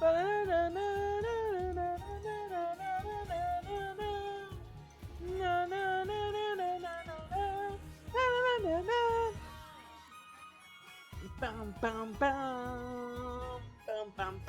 Bum, bum, bum. Bum, bum, bum, bum.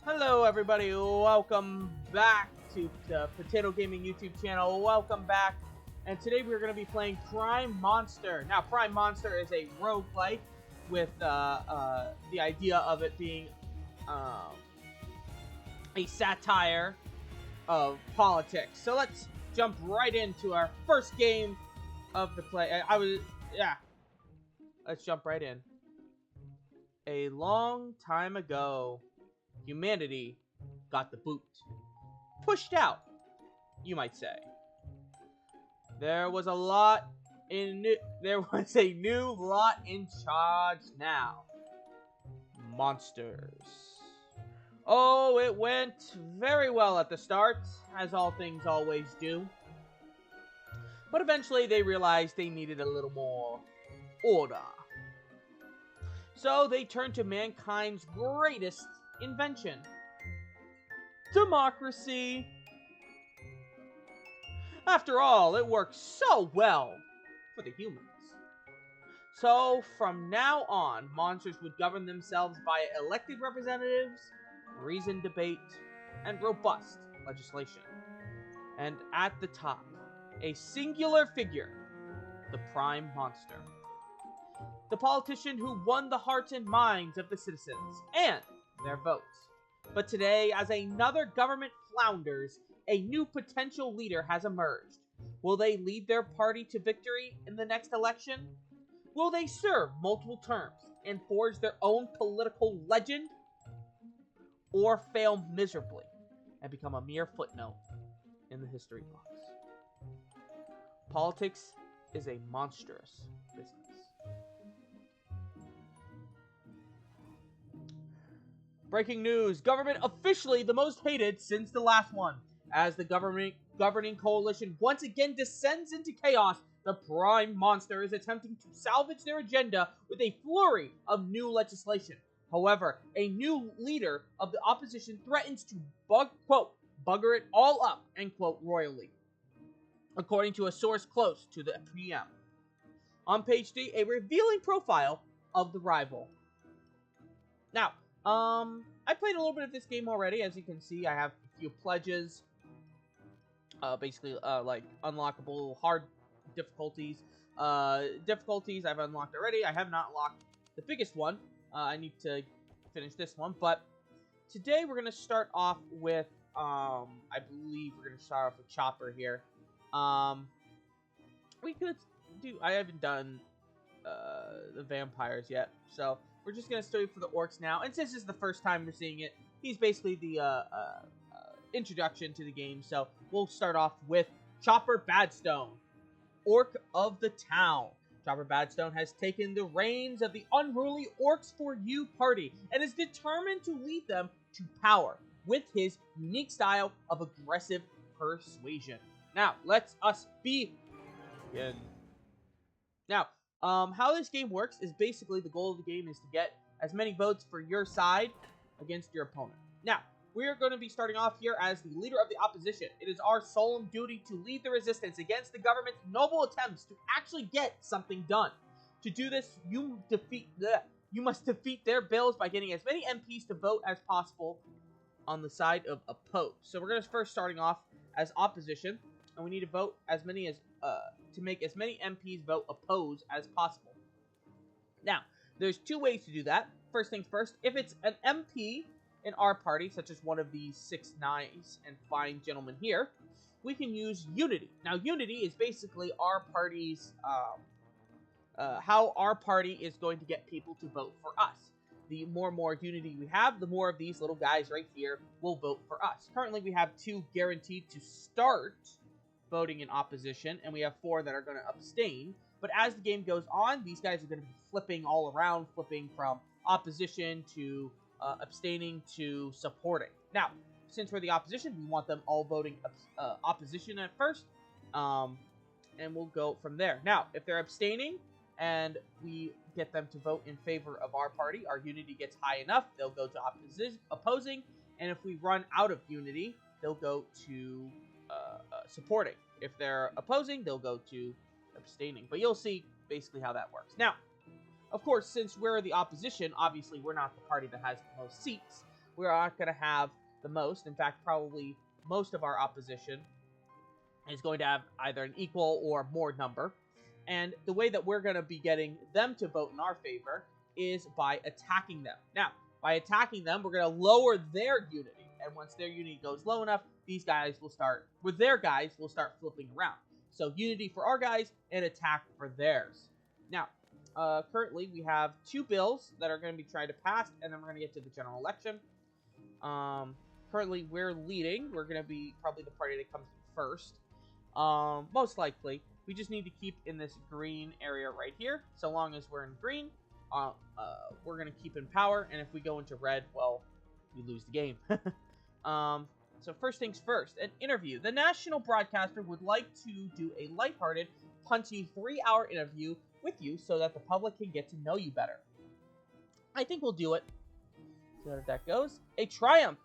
Hello, everybody. Welcome back to the Potato Gaming YouTube channel. Welcome back. And today we're going to be playing Prime Monster. Now, Prime Monster is a roguelike with the idea of it being a satire of politics. So let's jump right into our first game of the play. Let's jump right in. A long time ago, humanity got the boot. Pushed out, you might say. There was a new lot in charge now. Monsters. Oh, it went very well at the start, as all things always do. But eventually they realized they needed a little more order. So they turned to mankind's greatest invention. Democracy. After all, it works so well for the humans. So from now on, monsters would govern themselves via elected representatives, reasoned debate, and robust legislation. And at the top, a singular figure, the Prime Monster. The politician who won the hearts and minds of the citizens, and their votes. But today, as another government flounders, a new potential leader has emerged. Will they lead their party to victory in the next election? Will they serve multiple terms and forge their own political legend? Or fail miserably and become a mere footnote in the history books? Politics is a monstrous business. Breaking news. Government officially the most hated since the last one. As the governing coalition once again descends into chaos, the Prime Monster is attempting to salvage their agenda with a flurry of new legislation. However, a new leader of the opposition threatens to bugger it all up, end quote, royally. According to a source close to the PM. On page 3, a revealing profile of the rival. Now, I played a little bit of this game already. As you can see, I have a few pledges. Basically, like, unlockable hard difficulties. Difficulties I've unlocked already. I have not unlocked the biggest one. I need to finish this one. But today, we're going to start off with, I believe we're going to start off with Chopper here. We could do, I haven't done, the vampires yet. So, we're just going to start for the orcs now. And since this is the first time we're seeing it, he's basically the introduction to the game. So we'll start off with Chopper Badstone, Orc of the Town. Chopper Badstone has taken the reins of the unruly Orcs for You party and is determined to lead them to power with his unique style of aggressive persuasion. Now, let's us begin. Now, how this game works is basically the goal of the game is to get as many votes for your side against your opponent. Now, we are going to be starting off here as the leader of the opposition. It is our solemn duty to lead the resistance against the government's noble attempts to actually get something done. To do this, you must defeat their bills by getting as many MPs to vote as possible on the side of oppose. So we're going to first starting off as opposition, and we need to vote as many as to make as many MPs vote oppose as possible. Now, there's two ways to do that. First things first, if it's an MP in our party, such as one of these 6 nice and fine gentlemen here, we can use Unity. Now, Unity is basically our party's, how our party is going to get people to vote for us. The more Unity we have, the more of these little guys right here will vote for us. Currently, we have 2 guaranteed to start voting in opposition, and we have 4 that are going to abstain. But as the game goes on, these guys are going to be flipping all around, flipping from opposition to abstaining to supporting. Now, since we're the opposition, we want them all voting opposition at first, and we'll go from there. Now, if they're abstaining and we get them to vote in favor of our party, our unity gets high enough, they'll go to opposing, and if we run out of unity, they'll go to supporting. If they're opposing, they'll go to abstaining. But you'll see basically how that works. Now, of course, since we're the opposition, obviously we're not the party that has the most seats. We're not going to have the most. In fact, probably most of our opposition is going to have either an equal or more number. And the way that we're going to be getting them to vote in our favor is by attacking them. Now, by attacking them, we're going to lower their unity. And once their unity goes low enough, these guys will start, with their guys, will start flipping around. So unity for our guys and attack for theirs. Now, currently we have 2 bills that are going to be trying to pass, and then we're going to get to the general election. Currently we're leading. We're going to be probably the party that comes first. Most likely. We just need to keep in this green area right here. So long as we're in green, we're going to keep in power. And if we go into red, well, we lose the game. So first things first, an interview. The national broadcaster would like to do a lighthearted, punchy 3-hour interview with you so that the public can get to know you better. I think we'll do it. See how that goes. A triumph.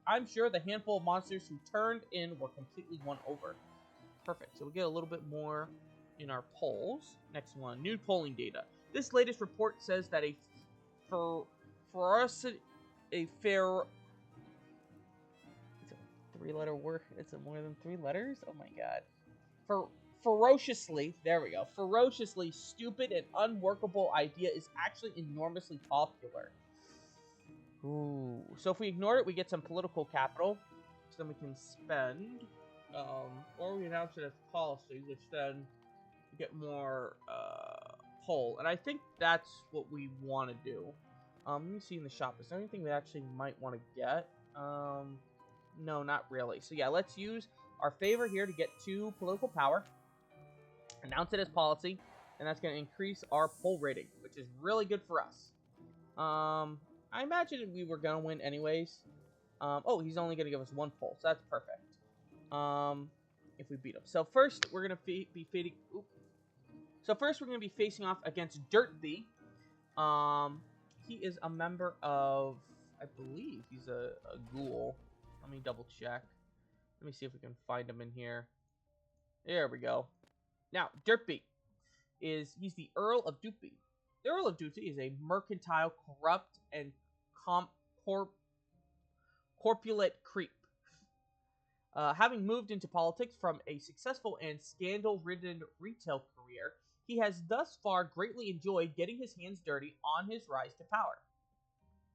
I'm sure the handful of monsters who turned in were completely won over. Perfect. So we get a little bit more in our polls. Next one, new polling data. This latest report says that three-letter word. It's more than 3 letters? Oh my god. Ferociously, there we go. Ferociously stupid and unworkable idea is actually enormously popular. Ooh. So if we ignore it, we get some political capital, which then we can spend. Or we announce it as policy, which then we get more pull. And I think that's what we want to do. Let me see in the shop. Is there anything we actually might want to get? No, not really. So yeah, let's use our favor here to get 2 political power. Announce it as policy. And that's going to increase our poll rating, which is really good for us. I imagine we were going to win anyways. Oh, he's only going to give us 1 poll, so that's perfect. If we beat him. So first, we're going to be feeding... Oop. So first, we're going to be facing off against Dirtby. He is a member of... I believe he's a ghoul. Let me double check. Let me see if we can find him in here. There we go. Now, Dirtby he's the Earl of Doopy. The Earl of Doopy is a mercantile, corrupt, and corpulent creep. Having moved into politics from a successful and scandal-ridden retail career, he has thus far greatly enjoyed getting his hands dirty on his rise to power.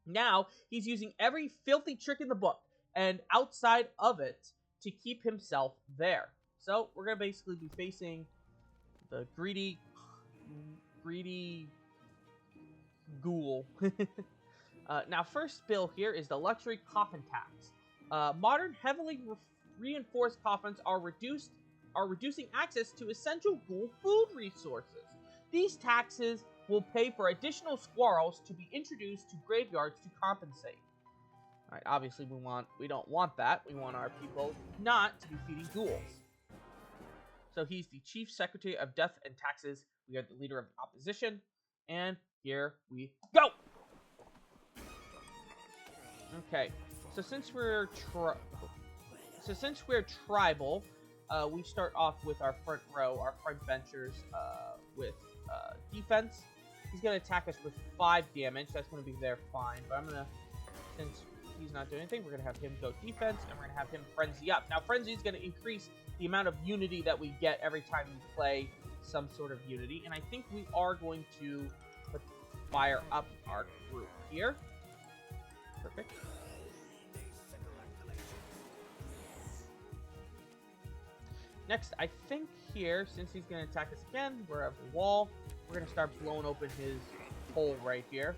Now, he's using every filthy trick in the book and outside of it to keep himself there. So, we're going to basically be facing the greedy ghoul. Now, first bill here is the luxury coffin tax. Modern, heavily reinforced coffins are reducing access to essential ghoul food resources. These taxes will pay for additional squirrels to be introduced to graveyards to compensate. Alright, obviously we don't want that. We want our people not to be feeding ghouls. So he's the Chief Secretary of Death and Taxes. We are the leader of the opposition. And here we go! Okay, so since we're tribal, we start off with our front row, our front benchers, with defense. He's going to attack us with 5 damage. That's going to be there fine. But I'm going to, since he's not doing anything, we're going to have him go defense, and we're going to have him frenzy up. Now, frenzy is going to increase the amount of unity that we get every time we play some sort of unity. And I think we are going to fire up our group here. Perfect. Next, I think here, since he's going to attack us again, we're at the wall. We're going to start blowing open his hole right here.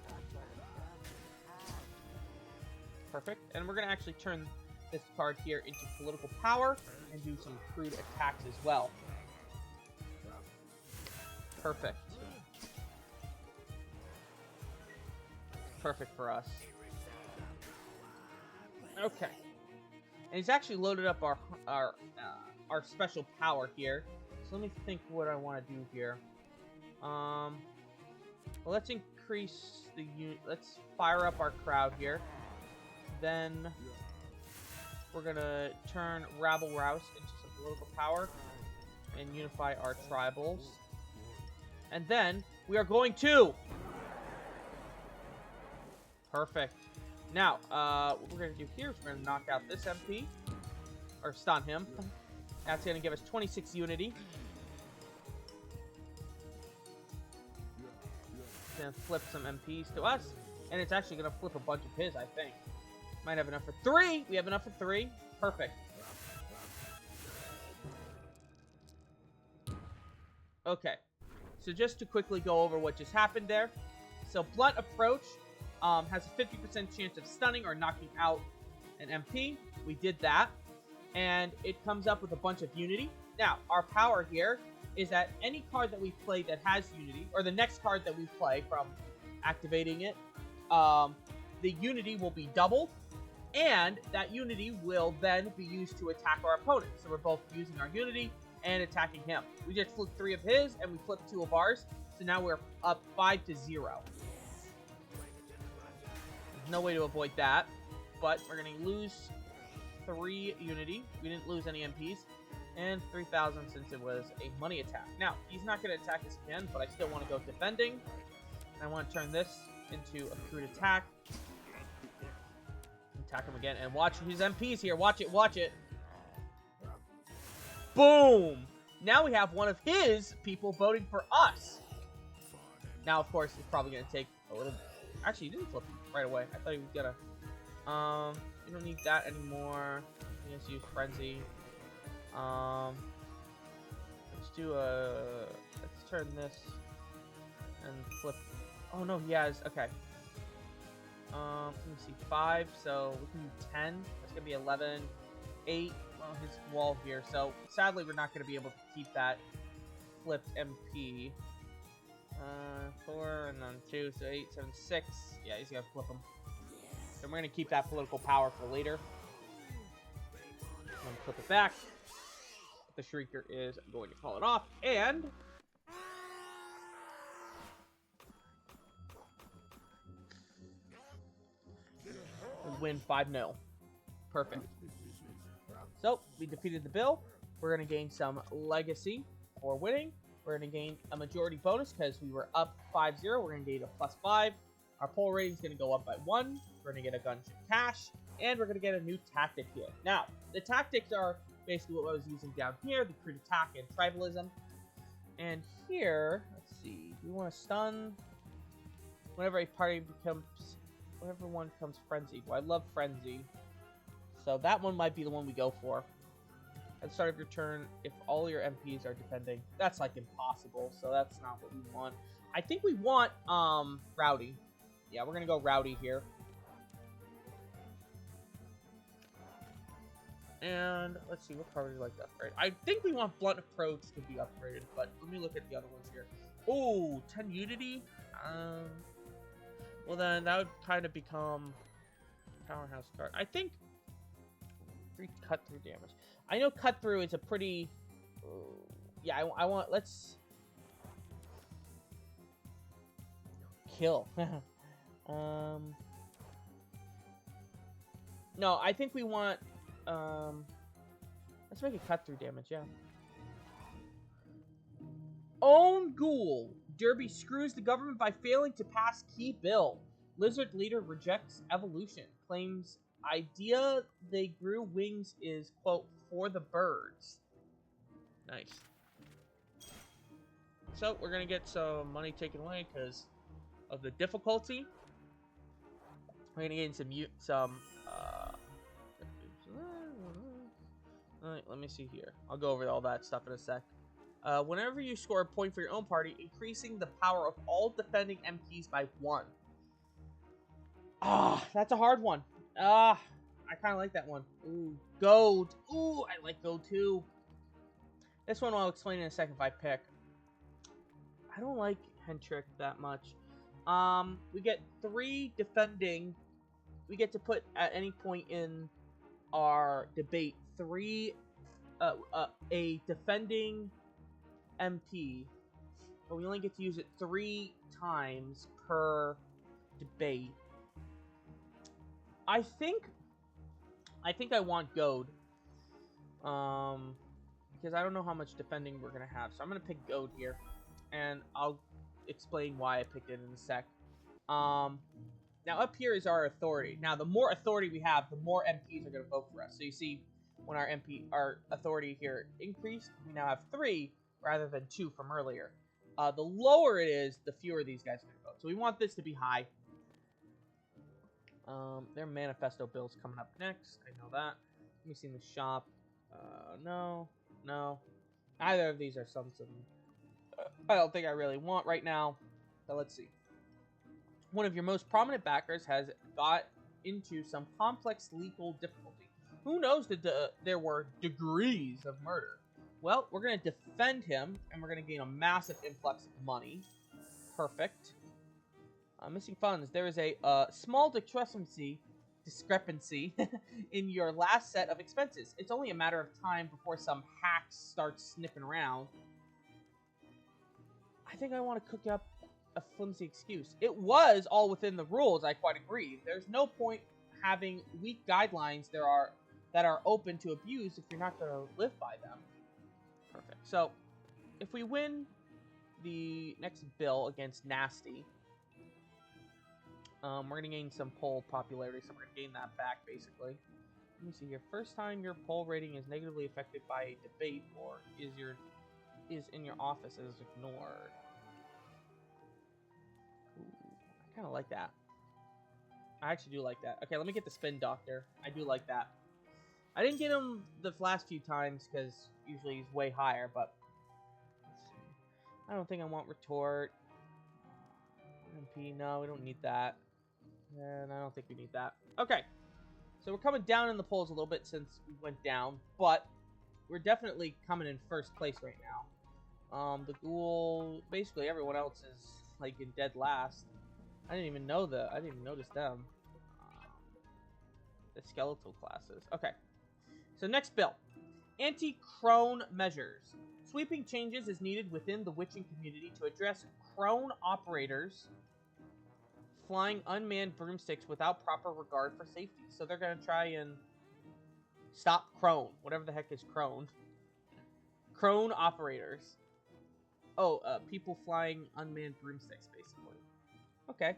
Perfect. And we're going to actually turn this card here into political power and do some crude attacks as well. Perfect. Perfect for us. Okay. And he's actually loaded up our special power here. So let me think what I want to do here. Well, let's increase the let's fire up our crowd here. Then we're gonna turn Rabble Rouse into some political power and unify our tribals. And then we are going to perfect. Now, what we're gonna do here is we're gonna knock out this MP or stun him. That's gonna give us 26 unity. Gonna flip some MPs to us, and it's actually gonna flip a bunch of his, I think. Might have enough for 3. We have enough for 3. Perfect. Okay. So just to quickly go over what just happened there. So Blunt Approach has a 50% chance of stunning or knocking out an MP. We did that. And it comes up with a bunch of unity. Now, our power here is that any card that we play that has unity, or the next card that we play from activating it, the unity will be doubled, and that unity will then be used to attack our opponent. So we're both using our unity and attacking him. We just flipped 3 of his, and we flipped 2 of ours, so now we're up 5-0. There's no way to avoid that, but we're going to lose 3 unity. We didn't lose any MPs. And 3,000 since it was a money attack. Now, he's not going to attack us again, but I still want to go defending. And I want to turn this into a crude attack. Attack him again. And watch his MPs here. Watch it, watch it. Boom! Now we have one of his people voting for us. Now, of course, it's probably going to take a little... Actually, he didn't flip right away. I thought he was going to... we don't need that anymore. Let's use Frenzy. Let's do let's turn this and flip. Oh no, he has, okay. Let me see, 5, so we can do 10. That's gonna be 11, 8 on his wall here. So sadly, we're not gonna be able to keep that flipped MP. 4 and then 2, so 8, 7, 6. Yeah, he's gonna flip them. So we're gonna keep that political power for later. I'm gonna flip it back. The Shrieker is going to call it off, and win 5-0. Perfect. So, we defeated the bill. We're going to gain some legacy for winning. We're going to gain a majority bonus because we were up 5-0. We're going to gain a +5. Our poll rating is going to go up by 1. We're going to get a gunship cash, and we're going to get a new tactic here. Now, the tactics are basically what I was using down here, the crude attack and tribalism. And here, let's see, we want to stun whenever a party becomes, whenever one becomes frenzied. Well, I love frenzy. So that one might be the one we go for. At the start of your turn, if all your MPs are defending, that's like impossible, so that's not what we want. I think we want, Rowdy. Yeah, we're gonna go Rowdy here. And let's see, what card would you like to upgrade? I think we want Blunt Approach to be upgraded, but let me look at the other ones here. Oh, 10 Unity? Well then, that would kind of become Powerhouse card. I think 3 cut through damage. I know cut through is a pretty... yeah, I want... Let's... Kill. No, I think we want... let's make it cut through damage, yeah. Own Ghoul. Derby screws the government by failing to pass key bill. Lizard leader rejects evolution. Claims idea they grew wings is, quote, for the birds. Nice. So, we're gonna get some money taken away because of the difficulty. We're gonna get some Alright, let me see here. I'll go over all that stuff in a sec. Whenever you score a point for your own party, increasing the power of all defending MPs by 1. Ah, that's a hard one. I kind of like that one. Ooh, gold. Ooh, I like gold too. This one I'll explain in a second if I pick. I don't like Hentrick that much. We get 3 defending. We get to put at any point in our debate 3 a defending MP, but we only get to use it 3 times per debate. I think I want Goad, because I don't know how much defending we're gonna have, so I'm gonna pick Goad here, and I'll explain why I picked it in a sec. Now up here is our authority. Now the more authority we have, the more MPs are gonna vote for us. So you see, when our authority here increased, we now have 3 rather than 2 from earlier. The lower it is, the fewer these guys are going to vote. So we want this to be high. Their manifesto bill's coming up next. I know that. Let me see in the shop. No. Neither of these are something I don't think I really want right now. But let's see. One of your most prominent backers has got into some complex legal difficulty. Who knows that there were degrees of murder? Well, we're going to defend him, and we're going to gain a massive influx of money. Perfect. Missing funds. There is a small discrepancy in your last set of expenses. It's only a matter of time before some hacks start sniffing around. I think I want to cook up a flimsy excuse. It was all within the rules, I quite agree. There's no point having weak guidelines that are open to abuse if you're not going to live by them. Perfect. So, if we win the next bill against Nasty, we're going to gain some poll popularity, so we're going to gain that back, basically. Let me see here. First time your poll rating is negatively affected by a debate or is in your office is ignored. Ooh, I kind of like that. I actually do like that. Okay, let me get the Spin Doctor. I do like that. I didn't get him the last few times because usually he's way higher, but let's see. I don't think I want Retort. MP, no, we don't need that. And I don't think we need that. Okay, so we're coming down in the polls a little bit since we went down, but we're definitely coming in first place right now. The Ghoul, basically everyone else is like in dead last. I didn't even notice them. The skeletal classes. Okay. So next bill. Anti-crone measures. Sweeping changes is needed within the witching community to address crone operators flying unmanned broomsticks without proper regard for safety. So they're going to try and stop crone. Whatever the heck is crone. Crone operators. Oh, people flying unmanned broomsticks, basically. Okay.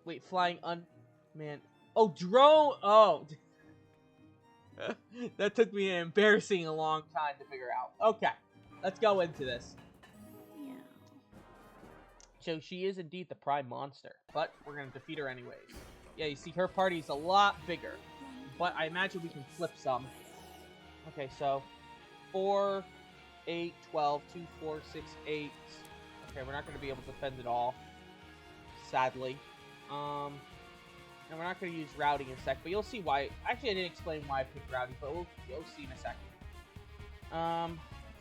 Wait, flying unmanned... Oh, drone! Oh! That took me an embarrassing a long time to figure out. Okay, let's go into this. Yeah. So she is indeed the prime monster, but we're going to defeat her anyways. Yeah, you see her party's a lot bigger, but I imagine we can flip some. Okay, so 4, 8, 12, 2, 4, 6, 8. Okay, we're not going to be able to defend it all, sadly. And we're not going to use Rowdy in a sec, but you'll see why. Actually, I didn't explain why I picked Rowdy, but you'll see in a second.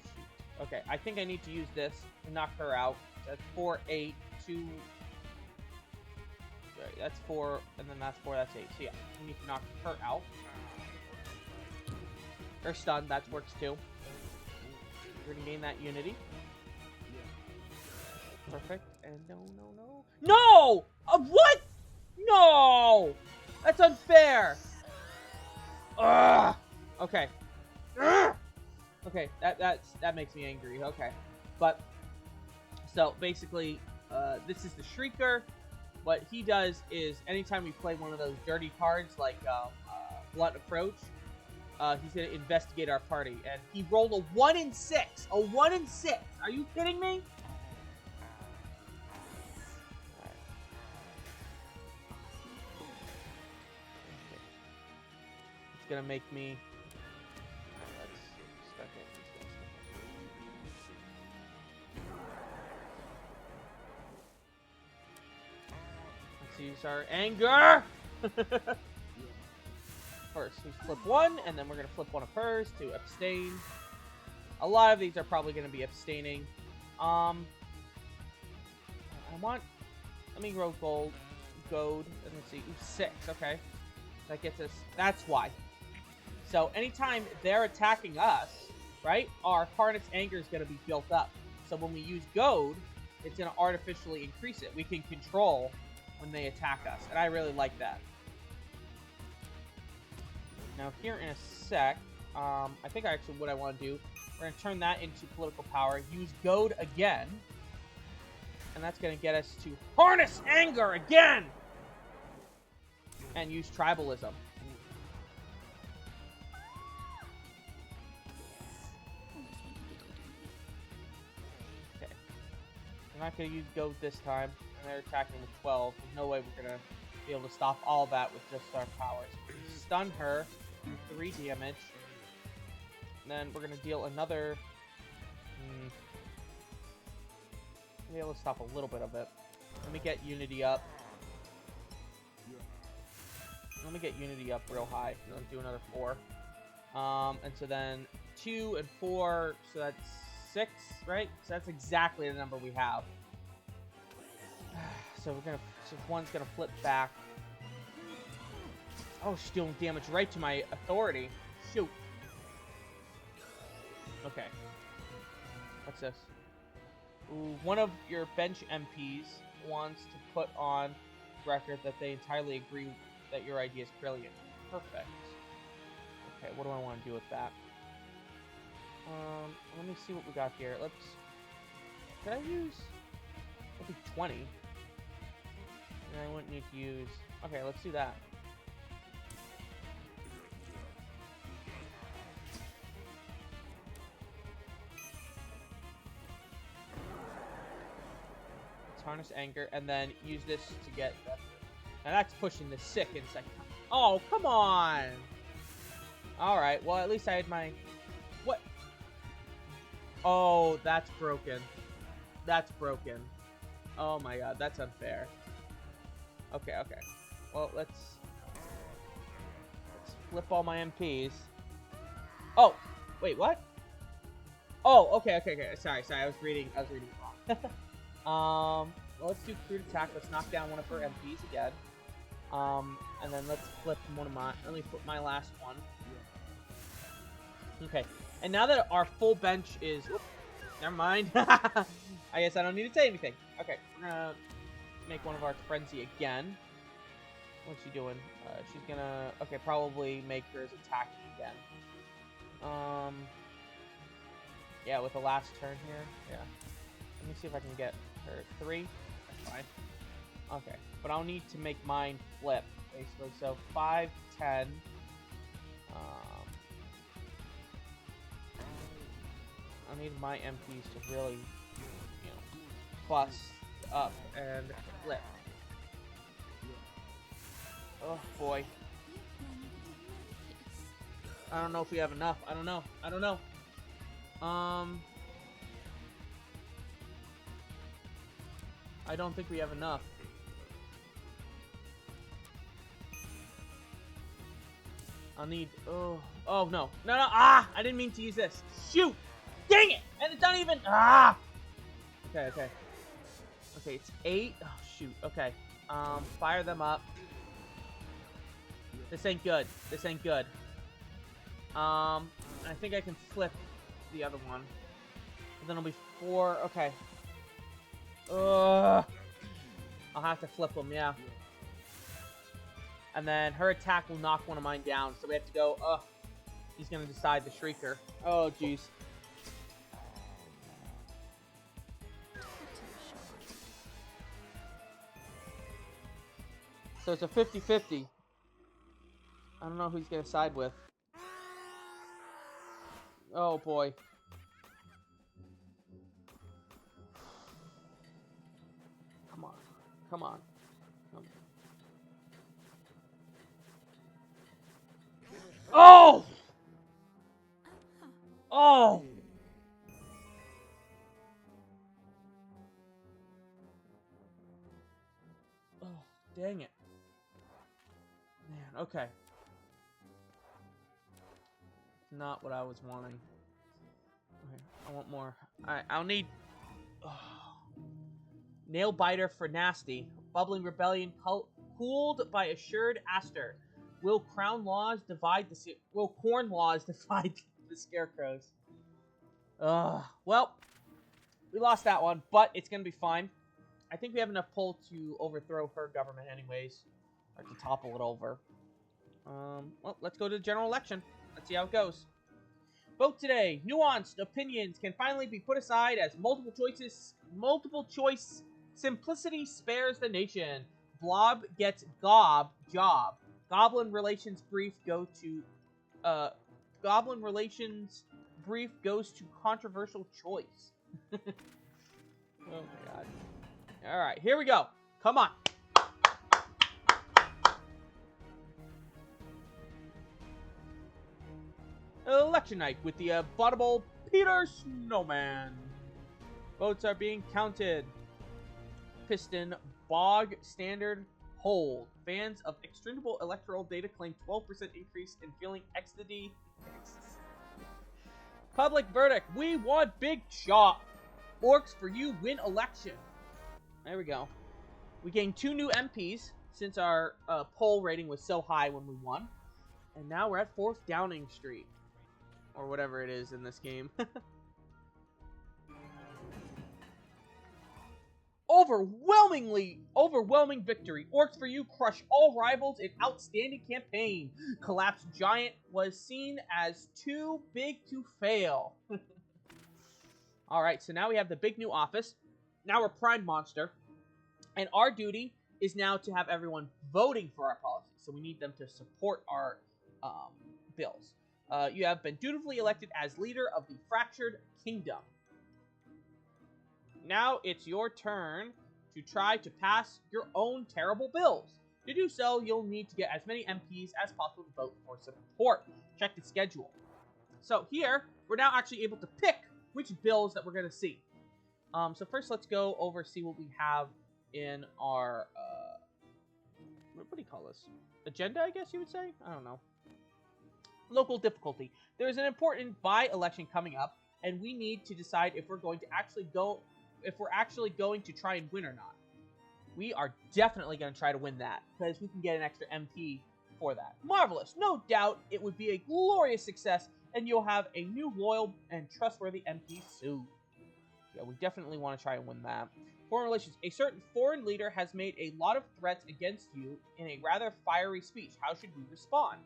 Shoot. Okay, I think I need to use this to knock her out. That's 4, 8, 2. Right, that's 4, and then that's 4, that's 8. So yeah, we need to knock her out. Or stun, that works too. We're going to gain that unity. Perfect. And no. No! What? No! That's unfair! Ugh! Okay. Ugh! Okay, that makes me angry. Okay. But, so, basically, this is the Shrieker. What he does is, anytime we play one of those dirty cards, like Blunt Approach, he's going to investigate our party. And he rolled a 1 in 6! A 1 in 6! Are you kidding me? Gonna make me. Let's start getting these guys. Let's use our anger. First, we flip 1, and then we're gonna flip 1 of hers to abstain. A lot of these are probably going to be abstaining. I want... Let me roll gold. And let's see. Ooh, 6. Okay. That gets us... That's why. So, anytime they're attacking us, right, our Harness Anger is going to be built up. So, when we use Goad, it's going to artificially increase it. We can control when they attack us. And I really like that. Now, here in a sec, I think actually what I want to do, we're going to turn that into political power, use Goad again, and that's going to get us to Harness Anger again! And use Tribalism. Okay. We're not going to use Goad this time, and they're attacking with 12. There's no way we're going to be able to stop all that with just our powers. Stun her, 3 damage. And then we're going to deal another... be able to stop a little bit of it. Let me get Unity up. Let me get Unity up real high. Let's do another 4. And so then 2 and 4, so that's 6, right? So that's exactly the number we have. So we're gonna... So one's gonna flip back. Oh, she's doing damage right to my authority. Shoot. Okay. What's this? Ooh, one of your bench MPs wants to put on record that they entirely agree that your idea is brilliant. Perfect. Okay, what do I want to do with that? Let me see what we got here. Let's... Could I use... That'd be 20. And I wouldn't need to use... Okay, let's do that. Harness Anger, and then use this to get... Now that's pushing the sick in second. Oh, come on! Alright, well, at least I had my... What? Oh, that's broken. That's broken. Oh my god, that's unfair. Okay, okay. Well, let's flip all my MPs. Oh! Wait, what? Oh, okay. Sorry, I was reading wrong. Well, let's do crude attack. Let's knock down one of her MPs again. And then let's flip one of my... Let me flip my last one. Okay. And now that our full bench is... Whoop, never mind. I guess I don't need to say anything. Okay, we're gonna make one of our Frenzy again. What's she doing? She's gonna... Okay, probably make hers attacking again. Yeah, with the last turn here. Yeah. Let me see if I can get her 3. That's fine. Okay. But I'll need to make mine flip, basically. So 5, 10. I need my MPs to really, you know, bust up and flip. Oh boy. I don't know if we have enough. I don't know. I don't think we have enough. I'll need... Oh, no. No. Ah! I didn't mean to use this. Shoot! Dang it! And it's not even... Ah! Okay. Okay, it's 8. Oh, shoot. Okay. Fire them up. This ain't good. I think I can flip the other one. And then it'll be 4. Okay. I'll have to flip them, yeah. And then her attack will knock one of mine down. So we have to go, he's going to decide the Shrieker. Oh, jeez. So it's a 50-50. I don't know who he's going to side with. Oh, boy. Come on. Oh! Oh! Oh, dang it. Man, okay. Not what I was wanting. I want more. Alright, I'll need... Nail Biter for Nasty. Bubbling Rebellion cooled by Assured Aster. Will Corn Laws divide the Scarecrows? Well, we lost that one, but it's gonna be fine. I think we have enough pull to overthrow her government anyways. Or to topple it over. Well, let's go to the general election. Let's see how it goes. Vote today. Nuanced opinions can finally be put aside as multiple choice simplicity spares the nation. Blob gets job. Goblin relations brief goes to controversial choice. Oh my god. Alright, here we go. Come on. Election night with the abominable Peter Snowman. Votes are being counted. Piston Bog Standard Hold. Fans of extrinsic electoral data claim 12% increase in feeling ecstasy. Public verdict. We want big chop. Orcs for you win election. There we go. We gained 2 new MPs since our poll rating was so high when we won. And now we're at 4th Downing Street. Or whatever it is in this game. Overwhelming victory. Orcs for you crush all rivals in outstanding campaign. Collapsed Giant was seen as too big to fail. Alright, so now we have the big new office. Now we're Prime Monster. And our duty is now to have everyone voting for our policies. So we need them to support our bills. You have been dutifully elected as leader of the Fractured Kingdom. Now it's your turn to try to pass your own terrible bills. To do so, you'll need to get as many MPs as possible to vote for support. Check the schedule. So here, we're now actually able to pick which bills that we're going to see. So first, let's go over see what we have in our, what do you call this? Agenda, I guess you would say? I don't know. Local difficulty. There's an important by-election coming up, and we need to decide if we're going to actually going to try and win or not. We are definitely going to try to win that, because we can get an extra MP for that. Marvelous. No doubt it would be a glorious success, and you'll have a new loyal and trustworthy MP soon. Yeah, we definitely want to try and win that. Foreign relations. A certain foreign leader has made a lot of threats against you in a rather fiery speech. How should we respond?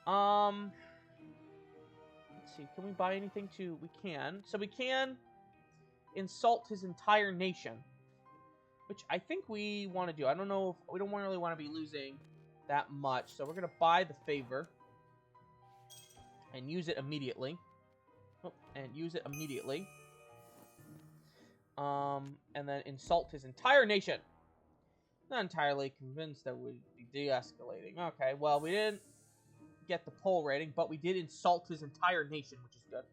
Let's see. Can we buy anything to... We can. So we can insult his entire nation, which I think we want to do. I don't know if... We don't really want to be losing that much, so we're going to buy the favor and use it immediately. And then insult his entire nation. Not entirely convinced that we'd be de-escalating. Okay, well, we didn't get the poll rating, but we did insult his entire nation, which is good.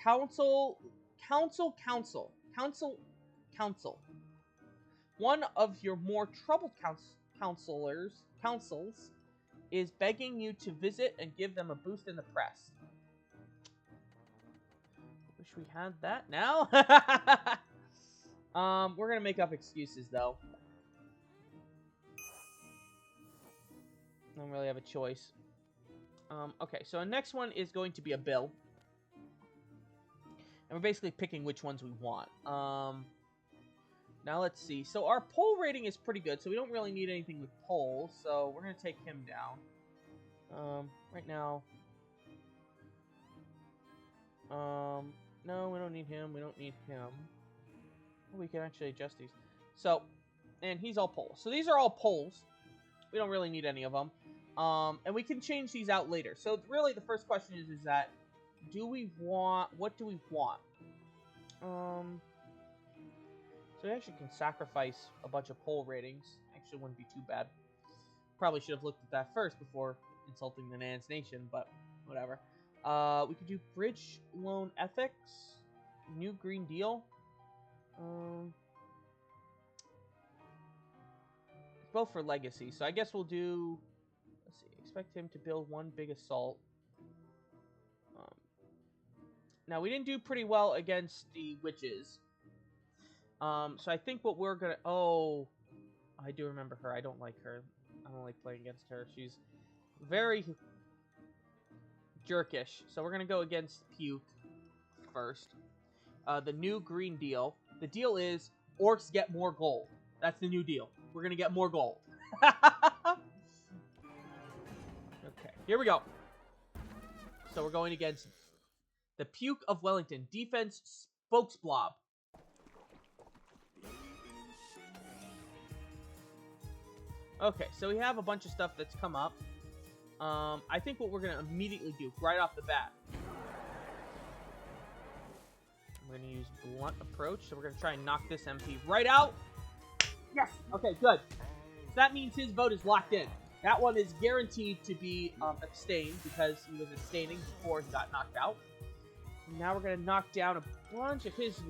Council. One of your more troubled councils is begging you to visit and give them a boost in the press. Wish we had that now. We're gonna make up excuses though. Don't really have a choice. Okay, so our next one is going to be a bill. And we're basically picking which ones we want. Now let's see. So our poll rating is pretty good, so we don't really need anything with polls. So we're going to take him down. Right now. No, we don't need him. We don't need him. We can actually adjust these. So, and he's all polls. So these are all polls. We don't really need any of them. And we can change these out later. So really the first question is that, what do we want? So we actually can sacrifice a bunch of poll ratings. Actually wouldn't be too bad. Probably should have looked at that first before insulting the Nans Nation, but whatever. We could do bridge loan ethics, new Green Deal. Both for legacy, so I guess we'll do. Let's see. Expect him to build one big assault. Now, we didn't do pretty well against the witches. So I think what we're gonna... Oh, I do remember her. I don't like her. I don't like playing against her. She's very jerkish. So we're gonna go against Puke first. The new green deal. The deal is orcs get more gold. That's the new deal. We're gonna get more gold. Okay, here we go. So we're going against the Puke of Wellington. Defense Spokesblob. Okay, so we have a bunch of stuff that's come up. I think what we're going to immediately do, right off the bat, I'm going to use Blunt Approach. So we're going to try and knock this MP right out. Yes! Okay, good. So that means his vote is locked in. That one is guaranteed to be abstained because he was abstaining before he got knocked out. And now we're going to knock down a bunch of his... I'm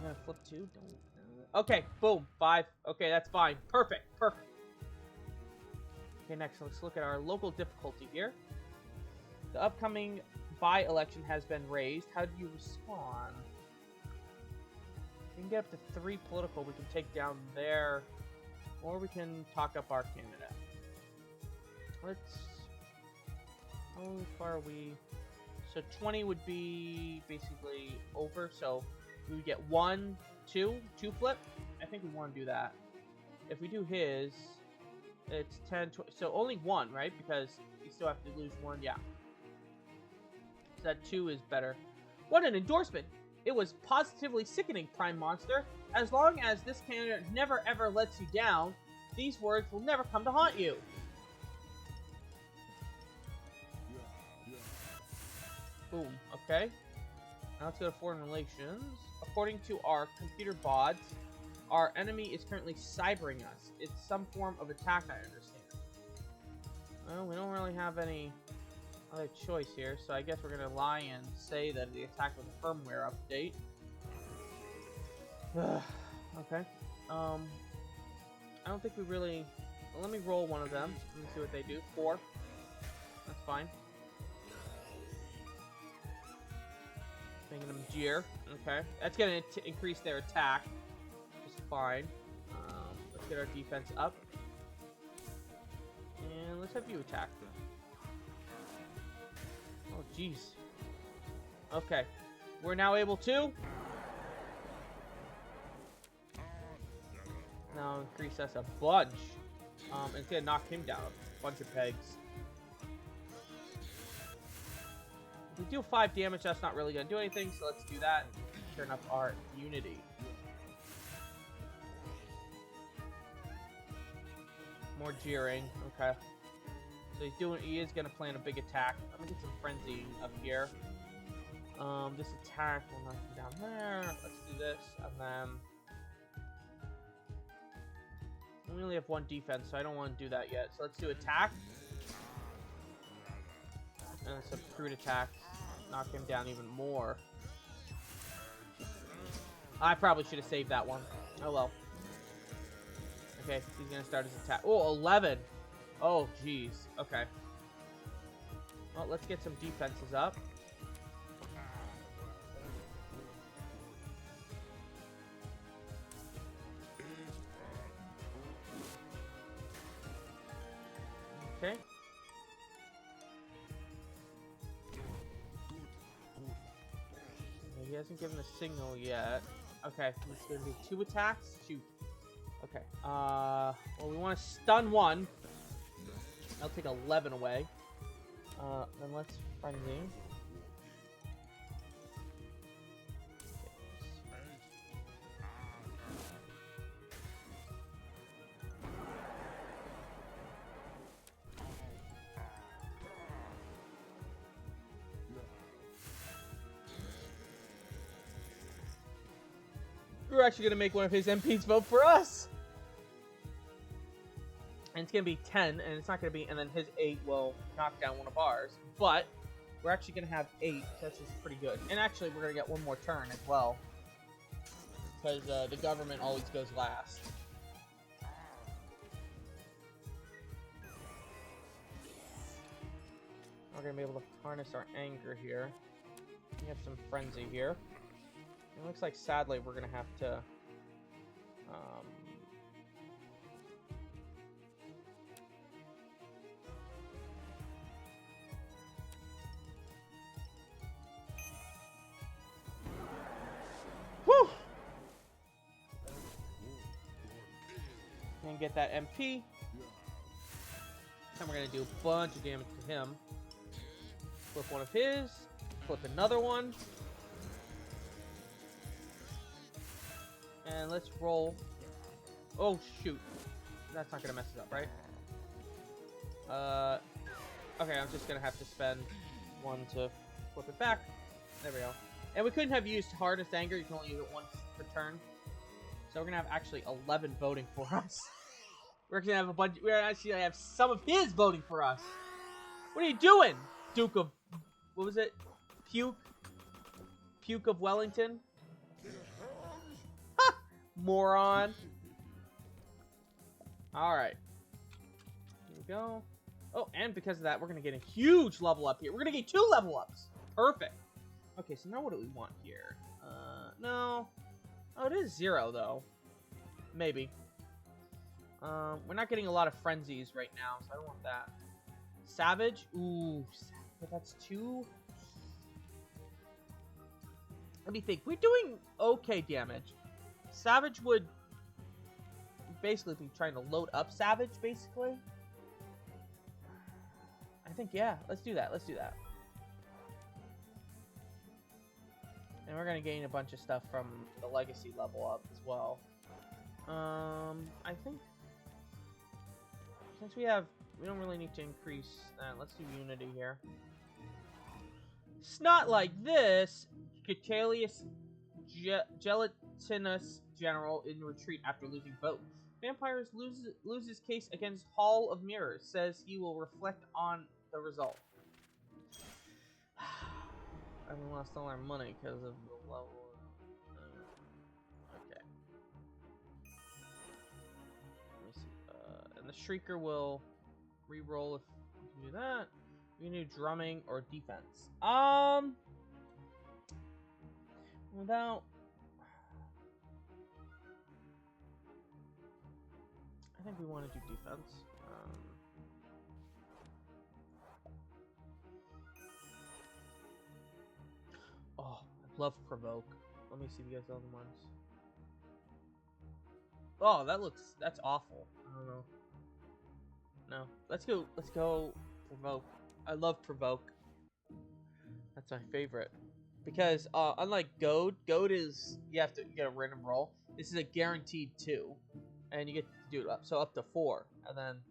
going to flip 2. Okay, boom. 5. Okay, that's fine. Perfect. Perfect. Okay, next, let's look at our local difficulty here. The upcoming by-election has been raised. How do you respond? We can get up to 3 political. We can take down there, or we can talk up our candidate. Let's... How far are we? So 20 would be basically over, so we would get 1, 2 flip. I think we want to do that. If we do his, it's 10, 20, so only 1, right? Because you still have to lose 1, yeah. So that 2 is better. What an endorsement! It was positively sickening, Prime Monster. As long as this candidate never ever lets you down, these words will never come to haunt you. Boom, okay. Now let's go to foreign relations. According to our computer bots, our enemy is currently cybering us. It's some form of attack, I understand. Well, we don't really have any other choice here, so I guess we're gonna lie and say that the attack was a firmware update. Okay. I don't think we really... Well, let me roll one of them. Let me see what they do. 4. That's fine. Making them jeer. Okay. That's gonna increase their attack. Just fine. Let's get our defense up. And let's have you attack. Oh, jeez. Okay. We're now able to... now increase us a bunch. It's gonna knock him down a bunch of pegs. If we do 5 damage, that's not really gonna do anything, so let's do that. Turn up our unity. More jeering. Okay. So he is gonna plan a big attack. I'm gonna get some frenzy up here. This attack will knock him down there. Let's do this, and then we only have 1 defense, so I don't want to do that yet. So let's do attack. And it's a crude attack. Knock him down even more. I probably should have saved that one. Oh well. Okay, he's gonna start his attack. Oh, 11. Oh, jeez. Okay. Well, let's get some defenses up. Okay. He hasn't given a signal yet. Okay, he's gonna do 2 attacks. Shoot. Okay. Well, we want to stun 1. I'll take 11 away. Then let's frenzy. We're actually gonna make one of his MPs vote for us. And it's gonna be 10, and it's not gonna be, and then his 8 will knock down one of ours. But we're actually gonna have 8, so that's just pretty good. And actually, we're gonna get 1 more turn as well, because the government always goes last. We're gonna be able to harness our anger here. We have some frenzy here. It looks like, sadly, we're gonna have to. Whew! And get that MP. Then we're gonna do a bunch of damage to him. Flip one of his. Flip another one. And let's roll. Oh, shoot. That's not gonna mess us up, right? Okay, I'm just gonna have to spend one to flip it back. There we go. And we couldn't have used Hardest Anger. You can only use it once per turn. So we're gonna have actually 11 voting for us. We're gonna have a bunch. We're actually gonna have some of his voting for us. What are you doing, Duke of? What was it? Puke of Wellington. Ha! Moron. All right. Here we go. Oh, and because of that, we're gonna get a huge level up here. We're gonna get 2 level ups. Perfect. Okay, so now what do we want here? No. Oh, it is 0 though. Maybe. We're not getting a lot of frenzies right now, so I don't want that. Savage? Ooh, but that's 2. Let me think. We're doing okay damage. Savage would basically be trying to load up Savage, basically. I think, yeah. Let's do that. Let's do that. And we're going to gain a bunch of stuff from the Legacy level up as well. I think since we don't really need to increase that. Let's do Unity here. Snot like this. Catalius Gelatinous General in retreat after losing vote. Vampires loses case against Hall of Mirrors. Says he will reflect on the result. And we lost all our money because of the level. Okay. Let me see. And the Shrieker will re-roll if we can do that. We can do drumming or defense. Without. I think we want to do defense. Oh, I love provoke. Let me see the other ones. Oh, that's awful. I don't know. No, let's go provoke. I love provoke. That's my favorite. Because unlike Goad is you have to get a random roll. This is a guaranteed 2, and you get to do it up to 4, and then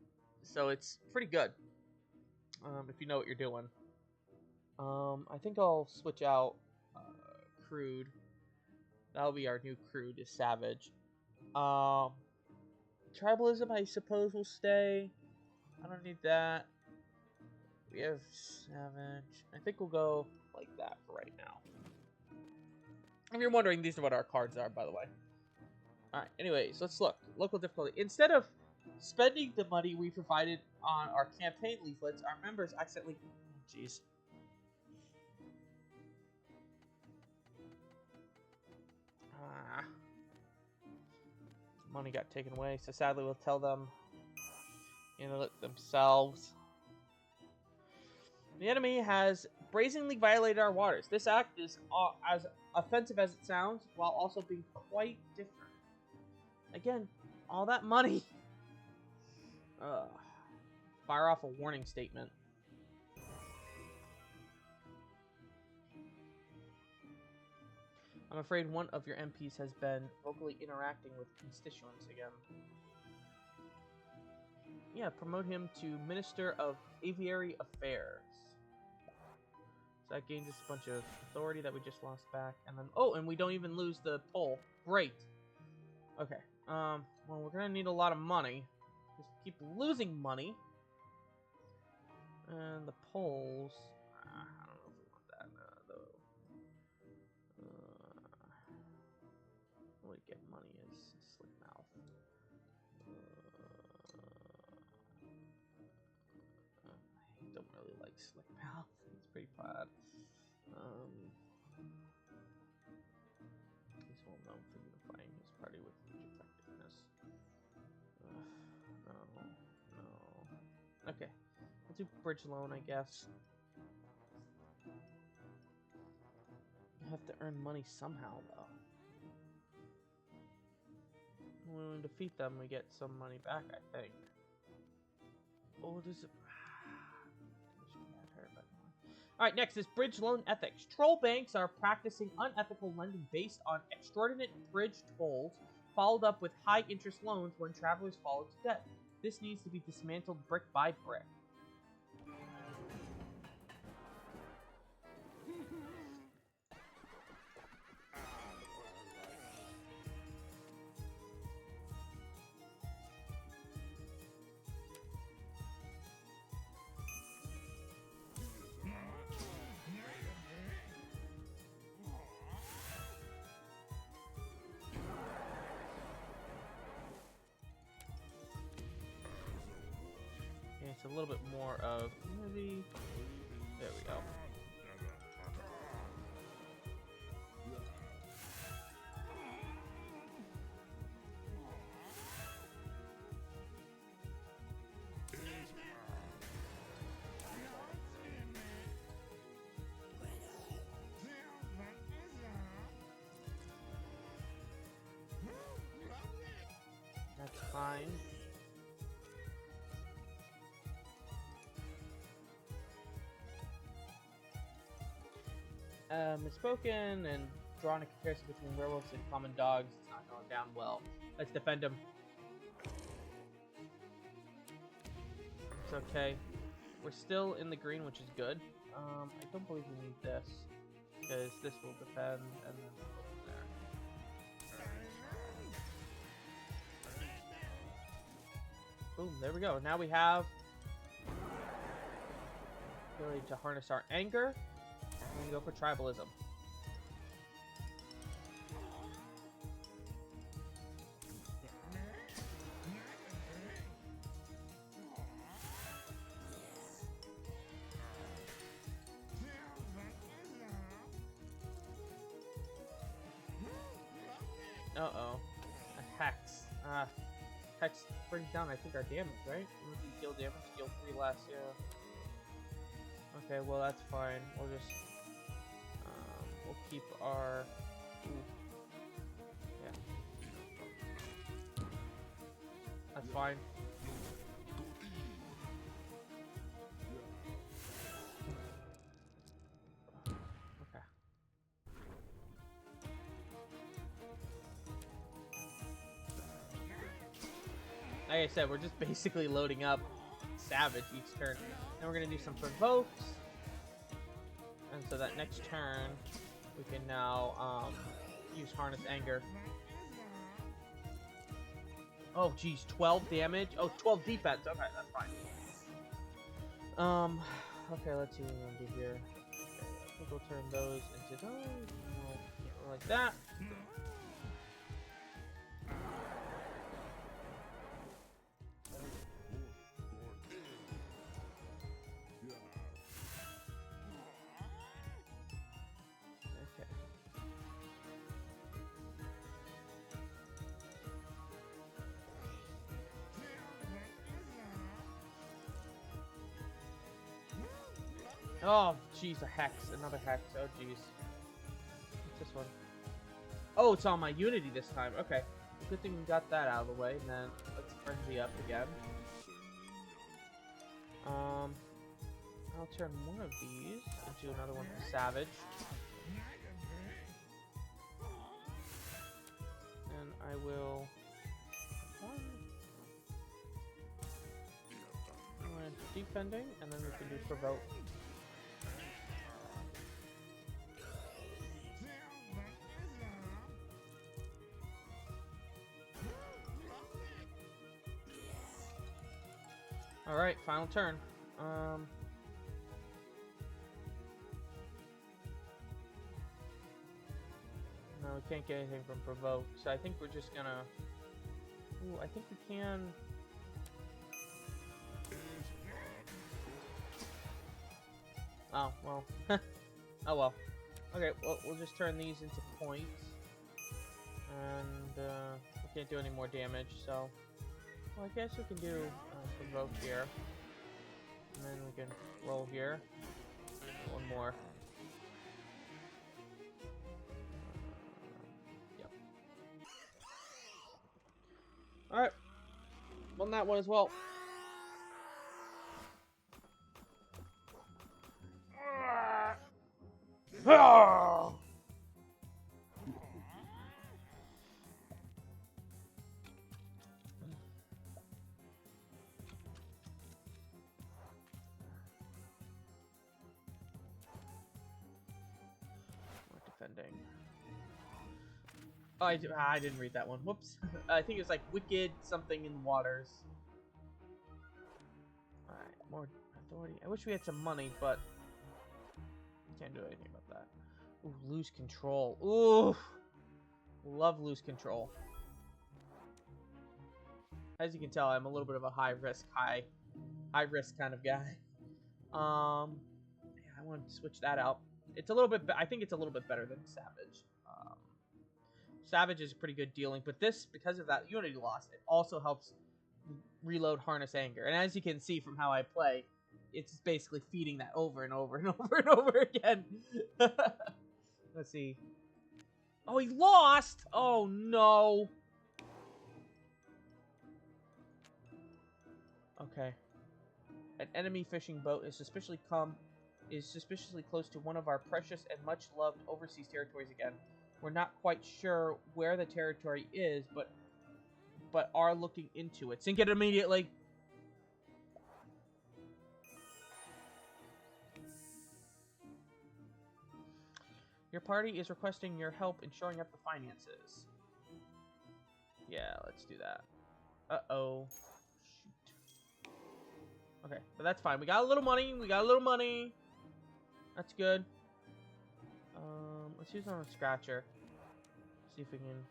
so it's pretty good. If you know what you're doing. I think I'll switch out Crude. That'll be our new Crude is Savage. Tribalism, I suppose, will stay. I don't need that. We have Savage. I think we'll go like that for right now. If you're wondering, these are what our cards are, by the way. Alright, anyways, let's look. Local difficulty. Instead of spending the money we provided on our campaign leaflets, our members accidentally... Jeez. Money got taken away, so sadly we'll tell them, look themselves. The enemy has brazenly violated our waters. This act is as offensive as it sounds, while also being quite different. Again, all that money. Fire off a warning statement. I'm afraid one of your MPs has been vocally interacting with constituents again. Yeah, promote him to Minister of Aviary Affairs. So that gains us a bunch of authority that we just lost back. And then, oh, and we don't even lose the poll. Great. Okay. Well, we're gonna need a lot of money. Just keep losing money. And the polls... I don't know if we want that, though. What we get money is Slick Mouth. I don't really like Slick Mouth. It's pretty bad. He's well known for unifying his party with huge effectiveness. No, no. Okay, let's do bridge loan, I guess. I have to earn money somehow, though. When we defeat them, we get some money back, I think. Oh, does it? Alright, next is bridge loan ethics. Troll banks are practicing unethical lending based on extraordinary bridge tolls, followed up with high interest loans when travelers fall into debt. This needs to be dismantled brick by brick. It's a little bit more of maybe. There we go. That's fine. Misspoken and drawn a comparison between werewolves and common dogs. It's not going down well. Let's defend him. It's okay. We're still in the green, which is good. I don't believe we need this, because this will defend, and then we'll go from there. Boom, there we go. Now we have the ability to harness our anger. And go for tribalism. Uh-oh. A hex. Hex brings down, I think, our damage, right? If you deal damage, deal 3 less, yeah. Okay, well, that's fine. We'll just... we'll keep our... Yeah. That's fine. Okay. Like I said, we're just basically loading up Savage each turn. Then we're going to do some provokes. And so that next turn, we can now use Harness Anger. Oh, geez, 12 damage? Oh, 12 defense. Okay, that's fine. Okay, let's see what we're going to do here. Okay, I think we'll turn those into those. Like that. Oh, jeez, a hex. Another hex. Oh, jeez. What's this one? Oh, it's on my Unity this time. Okay. Good thing we got that out of the way. And then let's frenzy up again. I'll turn one of these into another one for Savage. And I will... defending, and then we can do provoke. Alright, final turn. No, we can't get anything from provoke, so I think we're just gonna... Ooh, I think we can... Oh, well. Oh, well. Okay, well, we'll just turn these into points. And we can't do any more damage, so... Well, I guess we can do provoke here. And then we can roll here. One more. Yep. Alright. Won that one as well. Defending. Oh, I didn't read that one. Whoops. I think it was like Wicked something in waters. Alright, more authority. I wish we had some money, but can't do anything about that. Ooh, lose control. Ooh, love lose control. As you can tell, I'm a little bit of a high risk kind of guy. Yeah, I want to switch that out. It's a little bit. I think it's a little bit better than Savage. Savage is pretty good dealing, but this, because of that Unity loss, it also helps reload Harness Anger. And as you can see from how I play, it's basically feeding that over and over and over and over again. Let's see. Oh, he lost! Oh no. Okay. An enemy fishing boat is suspiciously close to one of our precious and much loved overseas territories again. We're not quite sure where the territory is, but are looking into it. Sink it immediately. Your party is requesting your help in shoring up the finances. Yeah, let's do that. Uh-oh. Shoot. Okay, but that's fine. We got a little money. That's good. Let's use it on a scratcher. See if we can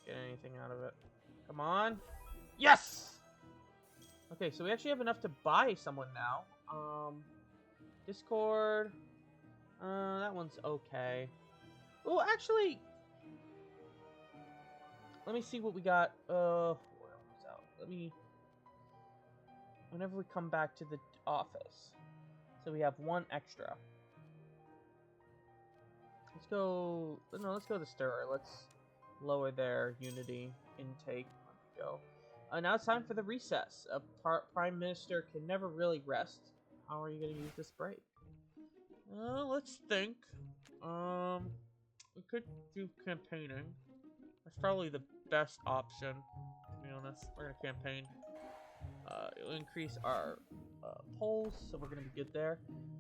get anything out of it. Come on. Yes! Okay, so we actually have enough to buy someone now. Discord. That one's okay. Oh, actually, let me see what we got. Whenever we come back to the office. So we have one extra. Let's go to Stirrer. Let's lower their Unity intake. There we go. Now it's time for the recess. A Prime Minister can never really rest. How are you going to use this break? Let's think. We could do campaigning. That's probably the best option, to be honest. We're going to campaign. It'll increase our polls, so we're going to be good there.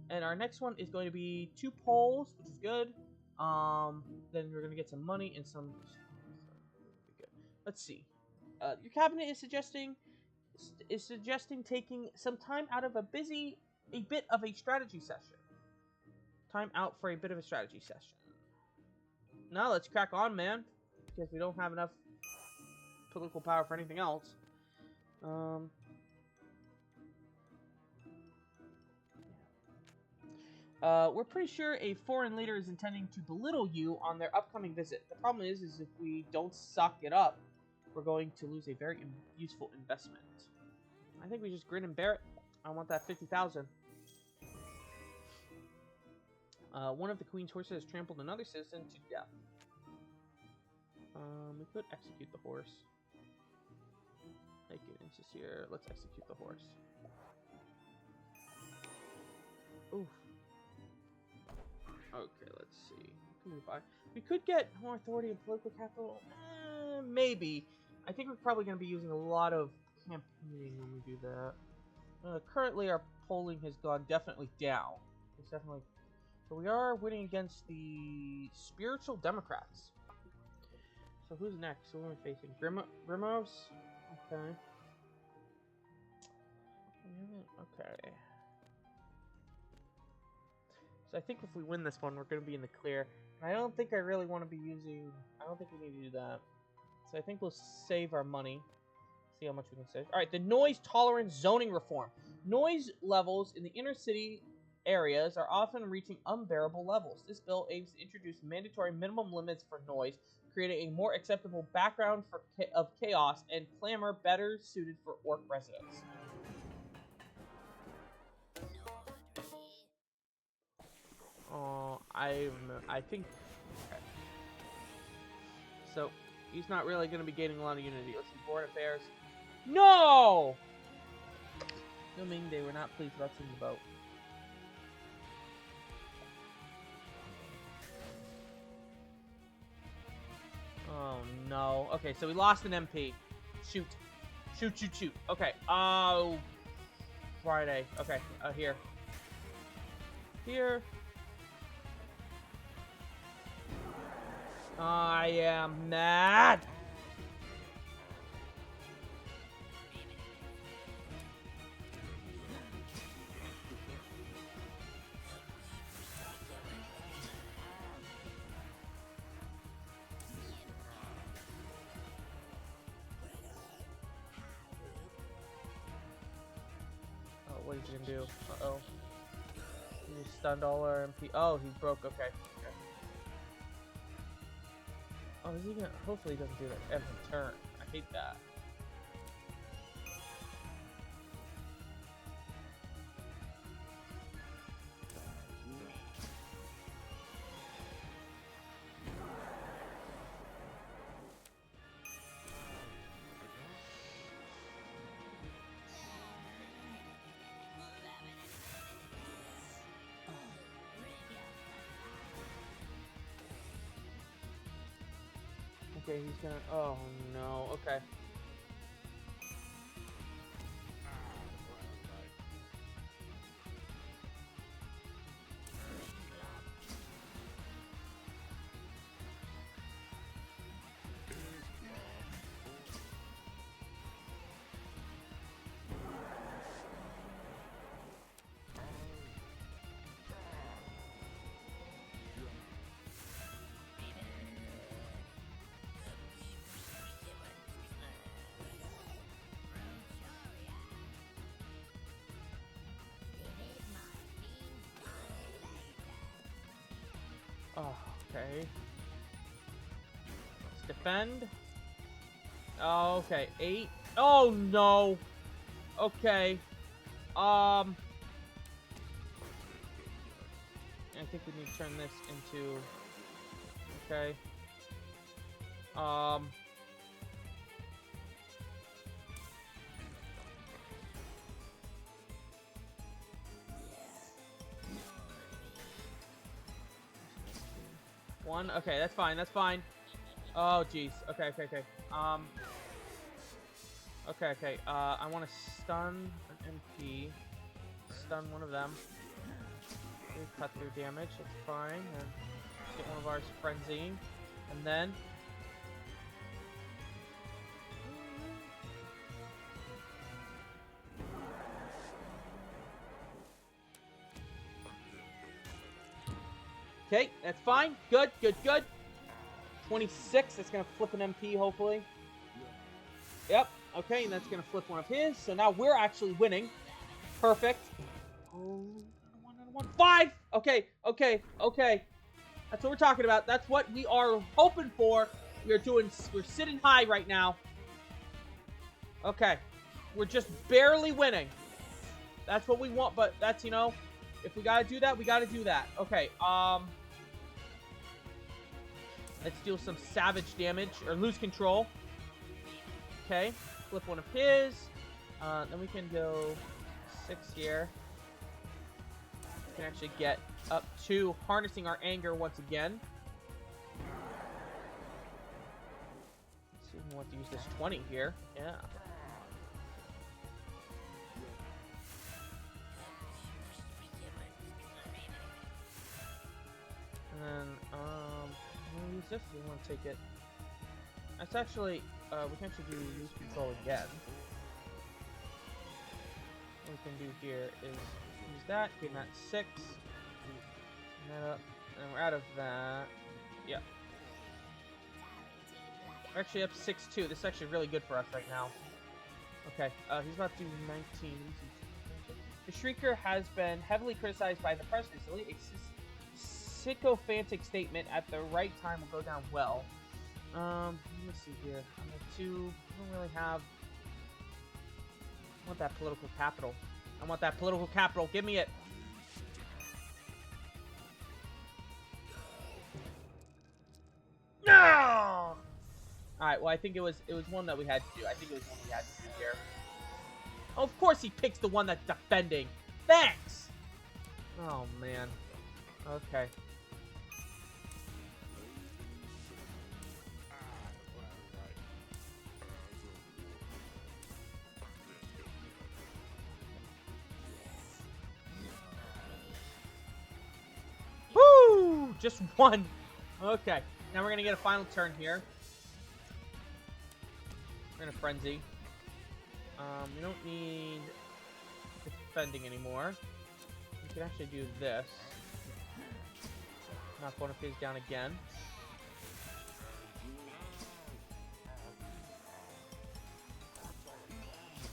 And our next one is going to be 2 polls, which is good. Then we're going to get some money and some... Good. Let's see. Your cabinet is suggesting taking some time out of a bit of a strategy session. Time out for a bit of a strategy session. Now let's crack on, man, because we don't have enough political power for anything else. We're pretty sure a foreign leader is intending to belittle you on their upcoming visit. The problem is if we don't suck it up, we're going to lose a very useful investment. I think we just grin and bear it. I want that 50,000. One of the Queen's horses has trampled another citizen to death. We could execute the horse. Make it into here. Let's execute the horse. Oof. Okay, let's see. We could get more authority and political capital. Maybe. I think we're probably going to be using a lot of campaigning when we do that. Currently, our polling has gone definitely down. It's definitely, but we are winning against the Spiritual Democrats. So who's next? Who are we facing? Grimos? Okay. Okay. So I think if we win this one, we're going to be in the clear. And I don't think I really want to be using... I don't think we need to do that. So I think we'll save our money. See how much we can save. Alright, the noise tolerance zoning reform. Noise levels in the inner city areas are often reaching unbearable levels. This bill aims to introduce mandatory minimum limits for noise, creating a more acceptable background of chaos and clamor better suited for orc residents. Oh, I think. Okay. So he's not really going to be gaining a lot of unity. Let's see, foreign affairs. No! Assuming they were not pleased about seeing the boat. Oh no. Okay, so we lost an MP. Shoot. Shoot, shoot, shoot. Okay. Oh. Friday. Okay. Here. Here. I am mad. Oh, what is he gonna do? Uh-oh. He just stunned all our MP. Oh, he broke. Okay. Oh, is he gonna? Hopefully, he doesn't do that every turn. I hate that. Okay, he's gonna. Oh no. Okay. Oh, okay. Let's defend. Oh, okay. 8. Oh, no. Okay. I think we need to turn this into... Okay. One. Okay, that's fine. That's fine. Oh, jeez. Okay. Okay. I want to stun an MP. Stun one of them. Cut through damage. That's fine. And get one of ours frenzying. And then... Okay, that's fine. Good. 26, that's going to flip an MP, hopefully. Yep, okay, and that's going to flip one of his. So now we're actually winning. Perfect. Oh, one. 5! Okay. That's what we're talking about. That's what we are hoping for. We're sitting high right now. Okay. We're just barely winning. That's what we want, but that's, if we gotta do that, we gotta do that. Okay, let's deal some savage damage, or lose control. Okay, flip one of his. Then we can go 6 here. We can actually get up to harnessing our anger once again. Let's see if we want to use this 20 here. Yeah. And then, we'll use this if we want to take it. That's actually, we can actually do lose control again. What we can do here is use that, gain that 6. And that up, and we're out of that. Yep. We're actually up 6-2. This is actually really good for us right now. Okay, he's about to do 19. The Shrieker has been heavily criticized by the press recently. A sycophantic statement at the right time will go down well. Let me see here. I'm at 2. I don't really have... I want that political capital. I want that political capital. Give me it. No! Alright, well, I think it was one that we had to do. I think it was one we had to do here. Oh, of course he picks the one that's defending. Thanks! Oh, man. Okay. Woo! Just one. Okay. Now we're going to get a final turn here. We're going to Frenzy. We don't need defending anymore. We can actually do this. Knock one of his down again.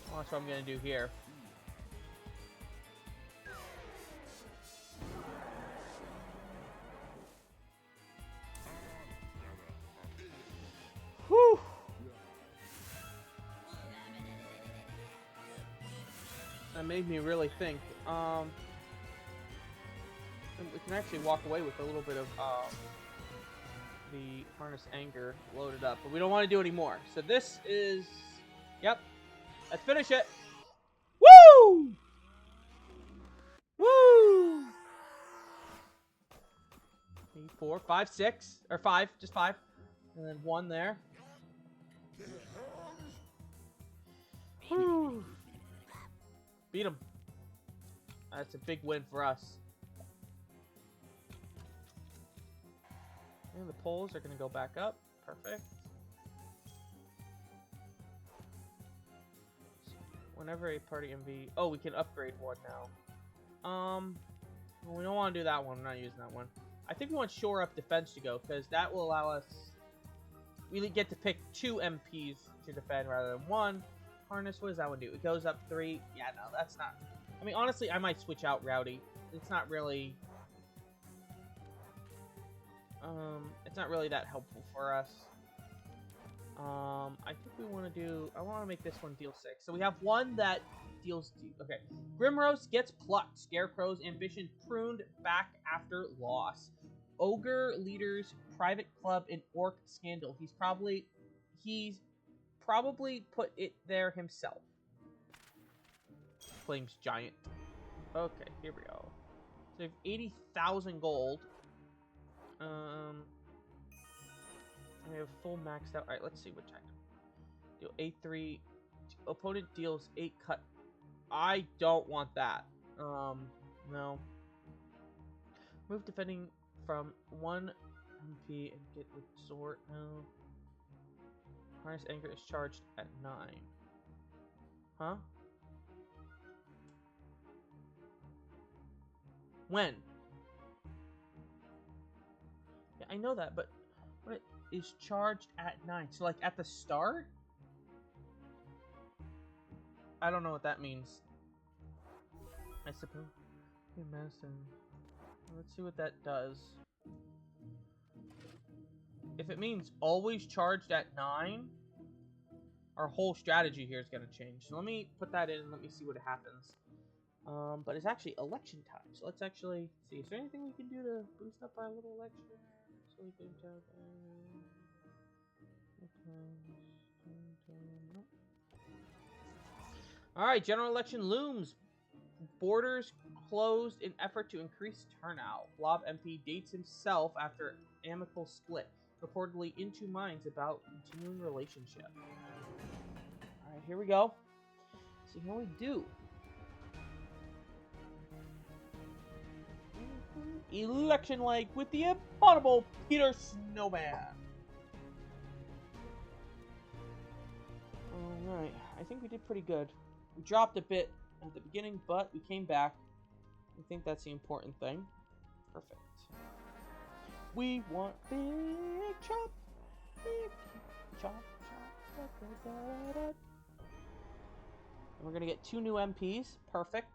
Well, that's what I'm going to do here. Whew! That made me really think. We can actually walk away with a little bit of the Harness Anger loaded up, but we don't want to do any more. So this is, yep. Let's finish it. Woo! Woo! 3, 4, 5, 6, or 5, just 5, and then 1 there. Woo! Beat him. That's a big win for us. And the poles are going to go back up. Perfect. Whenever a party MV... Oh, we can upgrade one now. Well, we don't want to do that one. We're not using that one. I think we want Shore Up Defense to go, because that will allow us... We get to pick 2 MPs to defend rather than 1. Harness, what does that one do? It goes up 3. Yeah, no, that's not... I mean, honestly, I might switch out Rowdy. It's not really... it's not really that helpful for us. I think we want to do... I want to make this one deal 6. So we have one that deals... Okay. Grimrose gets plucked. Scarecrow's ambition pruned back after loss. Ogre leader's private club in Orc scandal. He's probably put it there himself. Claims giant. Okay, here we go. So we have 80,000 gold. We have full maxed out. Alright, let's see which item. Deal 8-3. Opponent deals 8 cut. I don't want that. No. Move defending from 1 MP and get resort. No. Harness Anger is charged at 9. Huh? When? Yeah, I know that, but what is charged at 9? So, like, at the start? I don't know what that means. I suppose. Okay, Madison. Let's see what that does. If it means always charged at 9, our whole strategy here is going to change. So let me put that in and let me see what happens. But it's actually election time. So let's actually see. Is there anything we can do to boost up our little election? So we can tell Alright, general election looms. Borders closed in effort to increase turnout. Blob MP dates himself after amicable split. Reportedly in 2 minds about continuing relationship. Alright, here we go. See how we do. Election like with the abominable Peter Snowman. Alright, I think we did pretty good. We dropped a bit at the beginning, but we came back. I think that's the important thing. Perfect. We want big chop. Big chop, chop. Da, da, da, da. And we're going to get 2 new MPs. Perfect.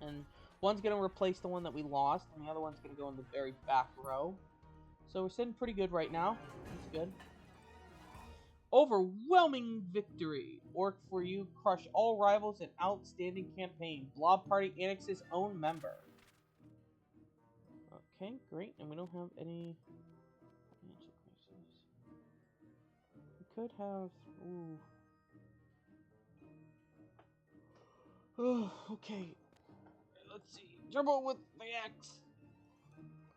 And one's going to replace the one that we lost, and the other one's going to go in the very back row. So we're sitting pretty good right now. That's good. Overwhelming victory. Orc for you. Crush all rivals in outstanding campaign. Blob Party Annex's own member. Okay, great. And we don't have any financial crises. We could have... Ooh. Oh, okay. Let's see. Turbo with the X.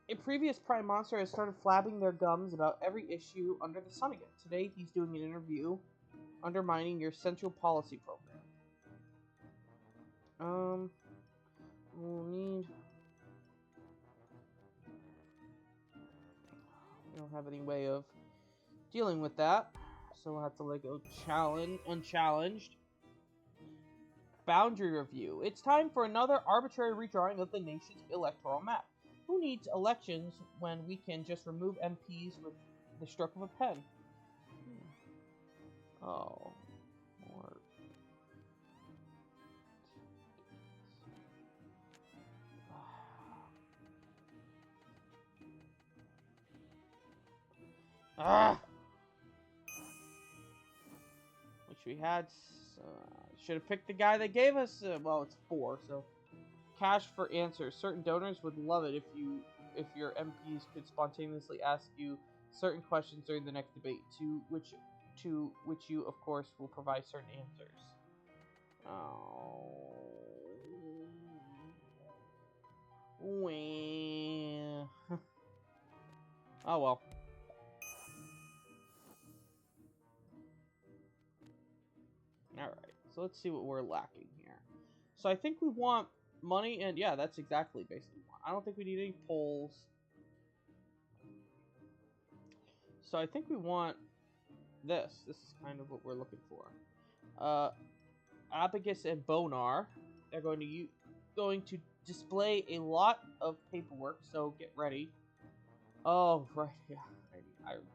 A previous Prime Monster has started flabbing their gums about every issue under the sun again. Today, he's doing an interview undermining your central policy program. We'll need... We don't have any way of dealing with that, so we'll have to let go unchallenged. Boundary review. It's time for another arbitrary redrawing of the nation's electoral map. Who needs elections when we can just remove MPs with the stroke of a pen? Oh. More. Ah! Which we had. Should have picked the guy that gave us. Well, it's 4, so. Cash for answers. Certain donors would love it if your MPs could spontaneously ask you certain questions during the next debate, to which you, of course, will provide certain answers. Oh. Oh well. Alright, so let's see what we're lacking here. So I think we want money, and yeah, that's exactly basically what I don't think we need any polls. So I think we want this. This is kind of what we're looking for. Abagus and Bonar, they're going to display a lot of paperwork, so get ready. Oh, right, yeah. I remember.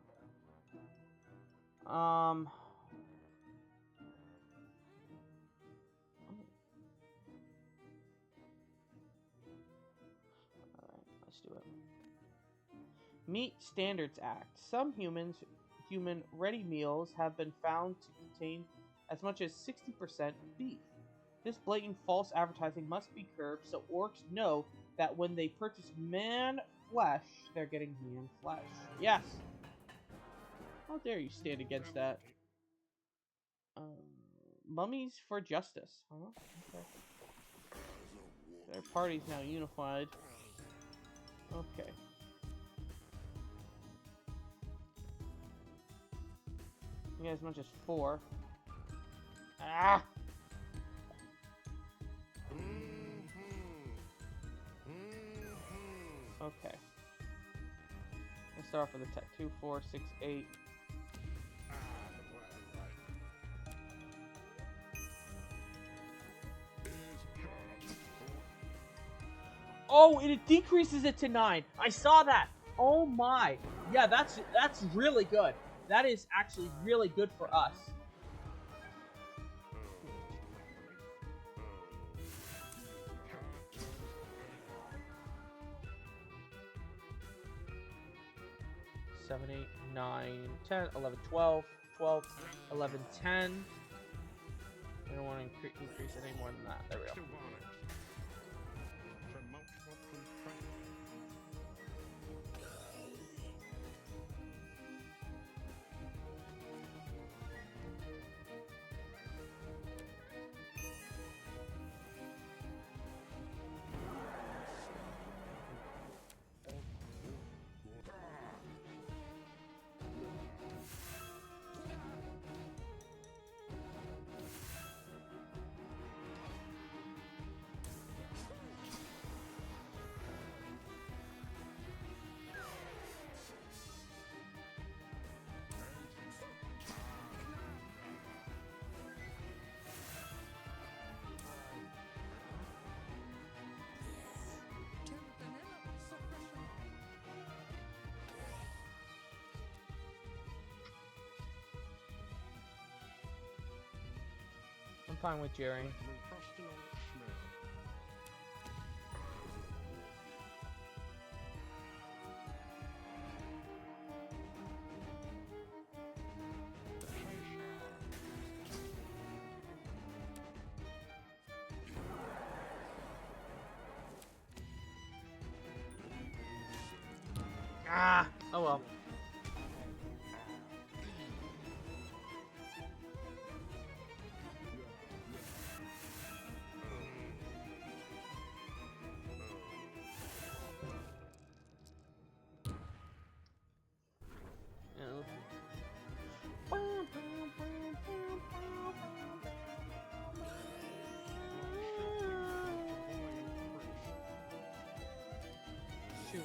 Let's do it. Meat Standards Act. Some human ready meals have been found to contain as much as 60% beef. This blatant false advertising must be curbed so orcs know that when they purchase man flesh, they're getting man flesh. Yes! How dare you stand against that? Mummies for Justice. Huh? Okay. Their party's now unified. Okay. You get as much as 4. Ah! Okay. Let's start off with a tech. 2, 4, 6, 8. Oh, and it decreases it to 9. I saw that. Oh my. Yeah, that's really good. That is actually really good for us. Seven, 8, 9, 10, 11, 12, 12, 11, 10. I don't want to increase it any more than that. There we go. I'm fine with Jerry. Oh well. Shoot.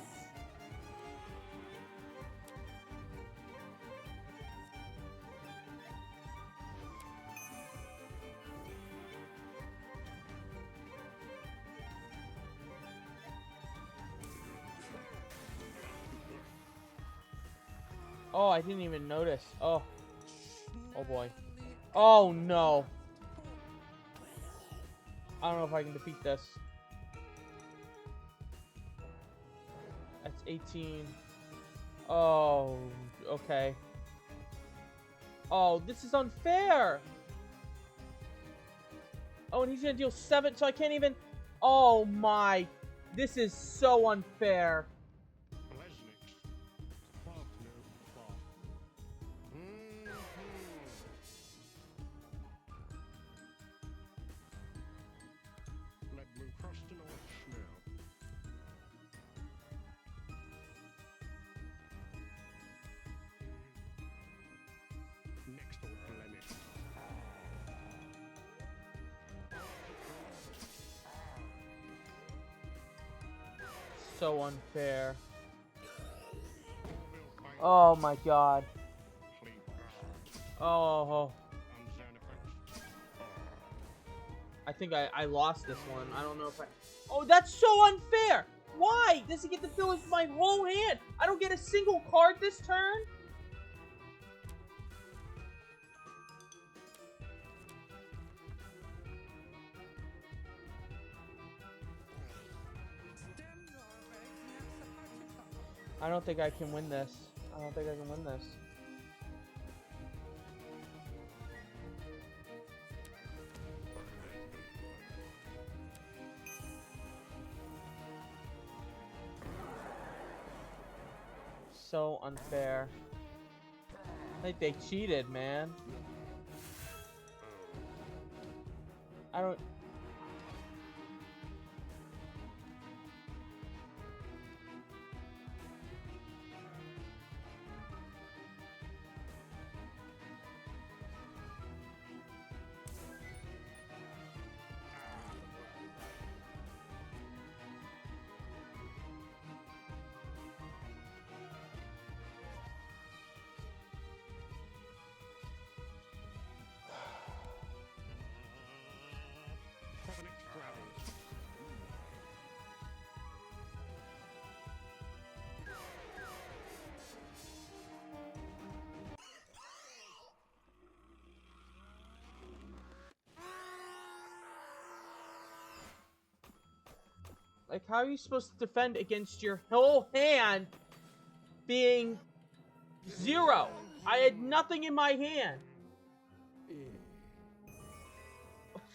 Oh, I didn't even notice. Oh. Oh boy. Oh no. I don't know if I can defeat this. That's 18. Oh, okay. Oh, this is unfair. Oh, and he's gonna deal 7, so I can't even... Oh my. This is so unfair. So unfair. Oh my god. Oh. I think I lost this one. I don't know if I... Oh, that's so unfair! Why? Does he get to fill my whole hand? I don't get a single card this turn? I don't think I can win this. I don't think I can win this. So unfair. I think they cheated, man. I don't... Like, how are you supposed to defend against your whole hand being 0? I had nothing in my hand.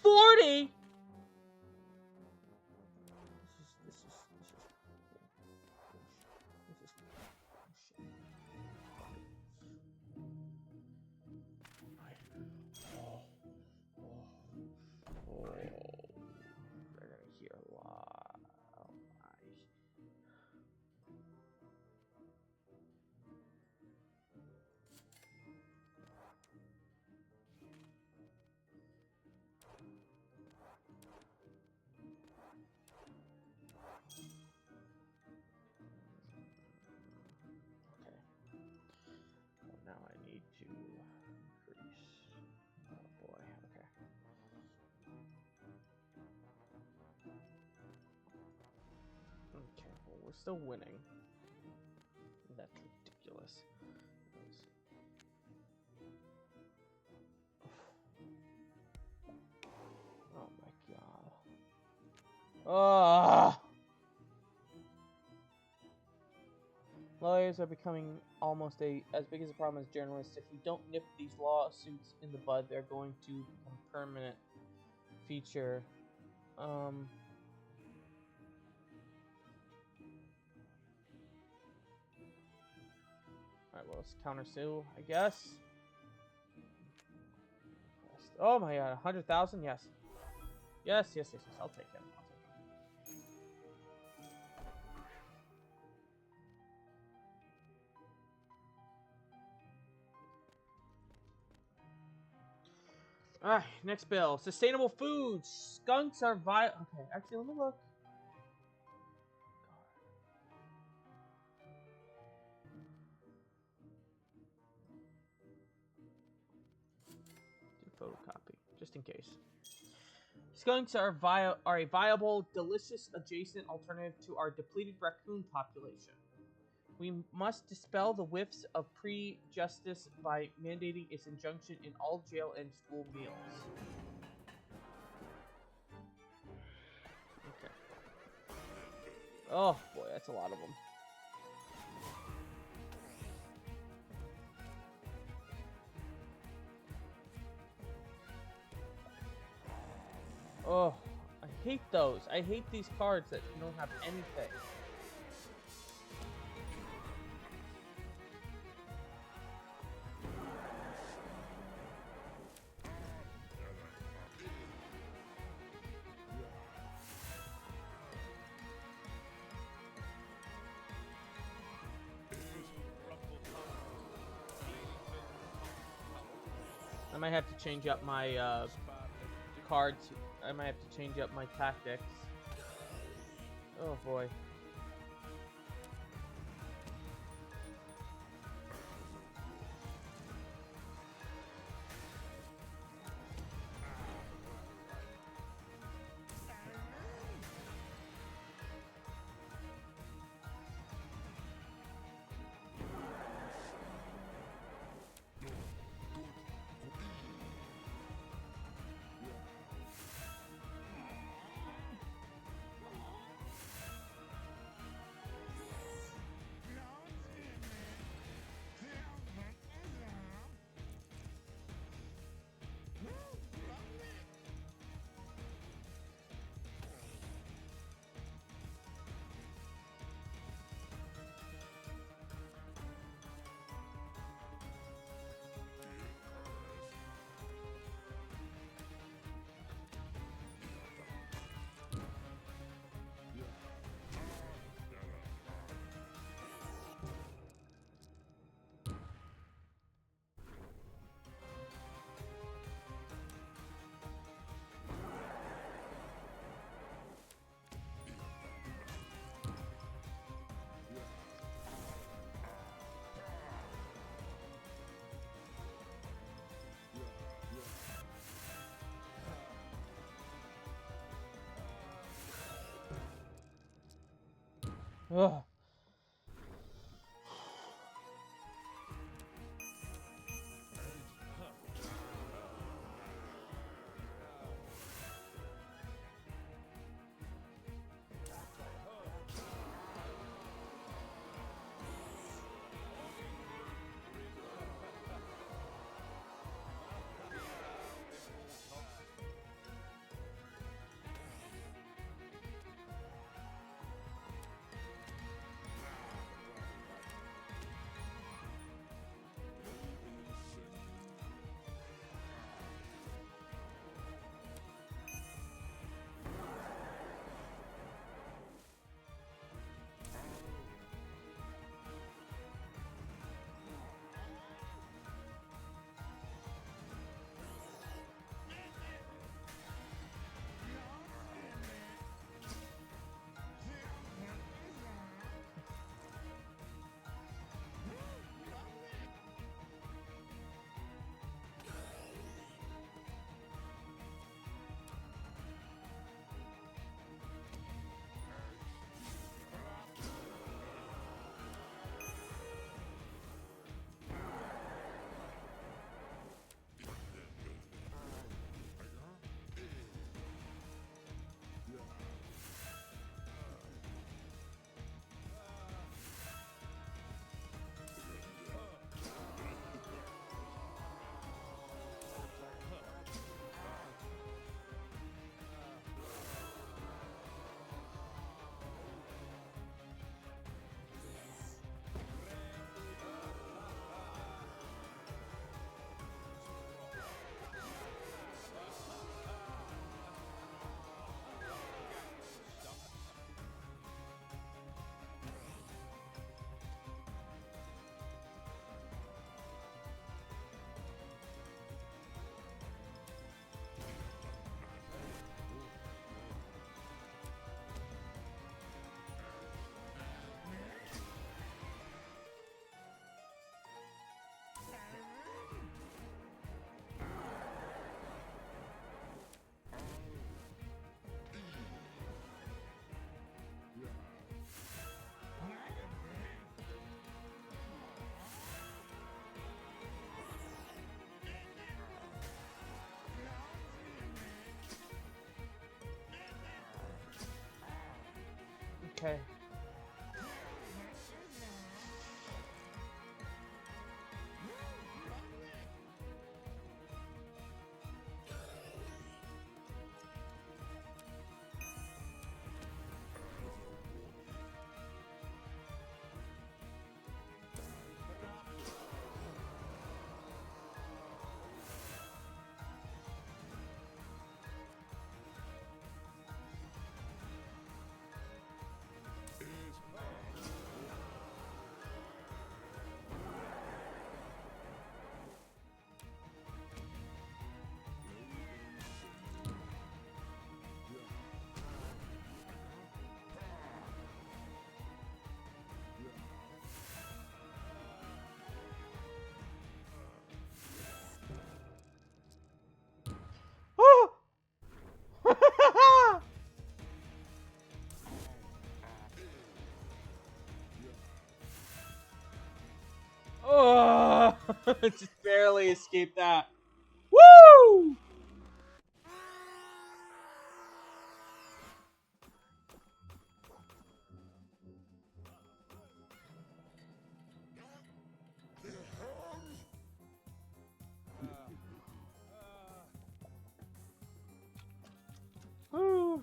40? They're gonna hear a lot. Oh my. Okay. Well, now I need to increase. Oh boy. Okay. Okay. Well, we're still winning. That's ridiculous. Oh my god. Ah! Lawyers are becoming almost as big as a problem as journalists. If we don't nip these lawsuits in the bud, they're going to become a permanent feature. Alright, well, let's counter Sue, I guess. Oh my god, 100,000? Yes. Yes, yes, yes, yes. I'll take him. Alright, next bill. Sustainable foods. Skunks are Okay, actually, let me look. Do photocopy, just in case. Skunks are a viable, delicious adjacent alternative to our depleted raccoon population. We must dispel the whiffs of pre-justice by mandating its injunction in all jail and school meals. Okay. Oh boy, that's a lot of them. Oh, I hate those. I hate these cards that don't have anything. I might have to change up my cards. I might have to change up my tactics. Oh boy. Ugh. Okay. Oh, just barely escaped that. Woo! Woo!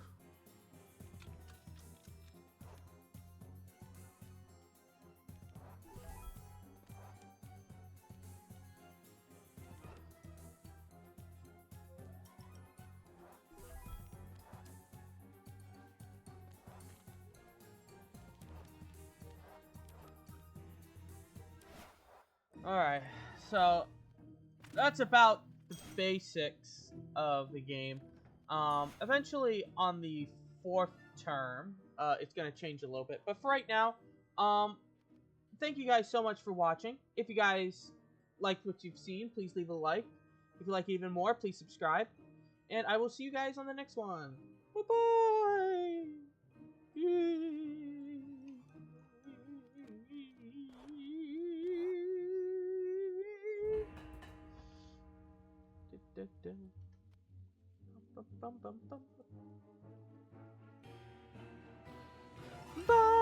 Alright, so that's about the basics of the game. Eventually, on the fourth term, it's going to change a little bit. But for right now, thank you guys so much for watching. If you guys liked what you've seen, please leave a like. If you like even more, please subscribe. And I will see you guys on the next one. Bye-bye! Bye!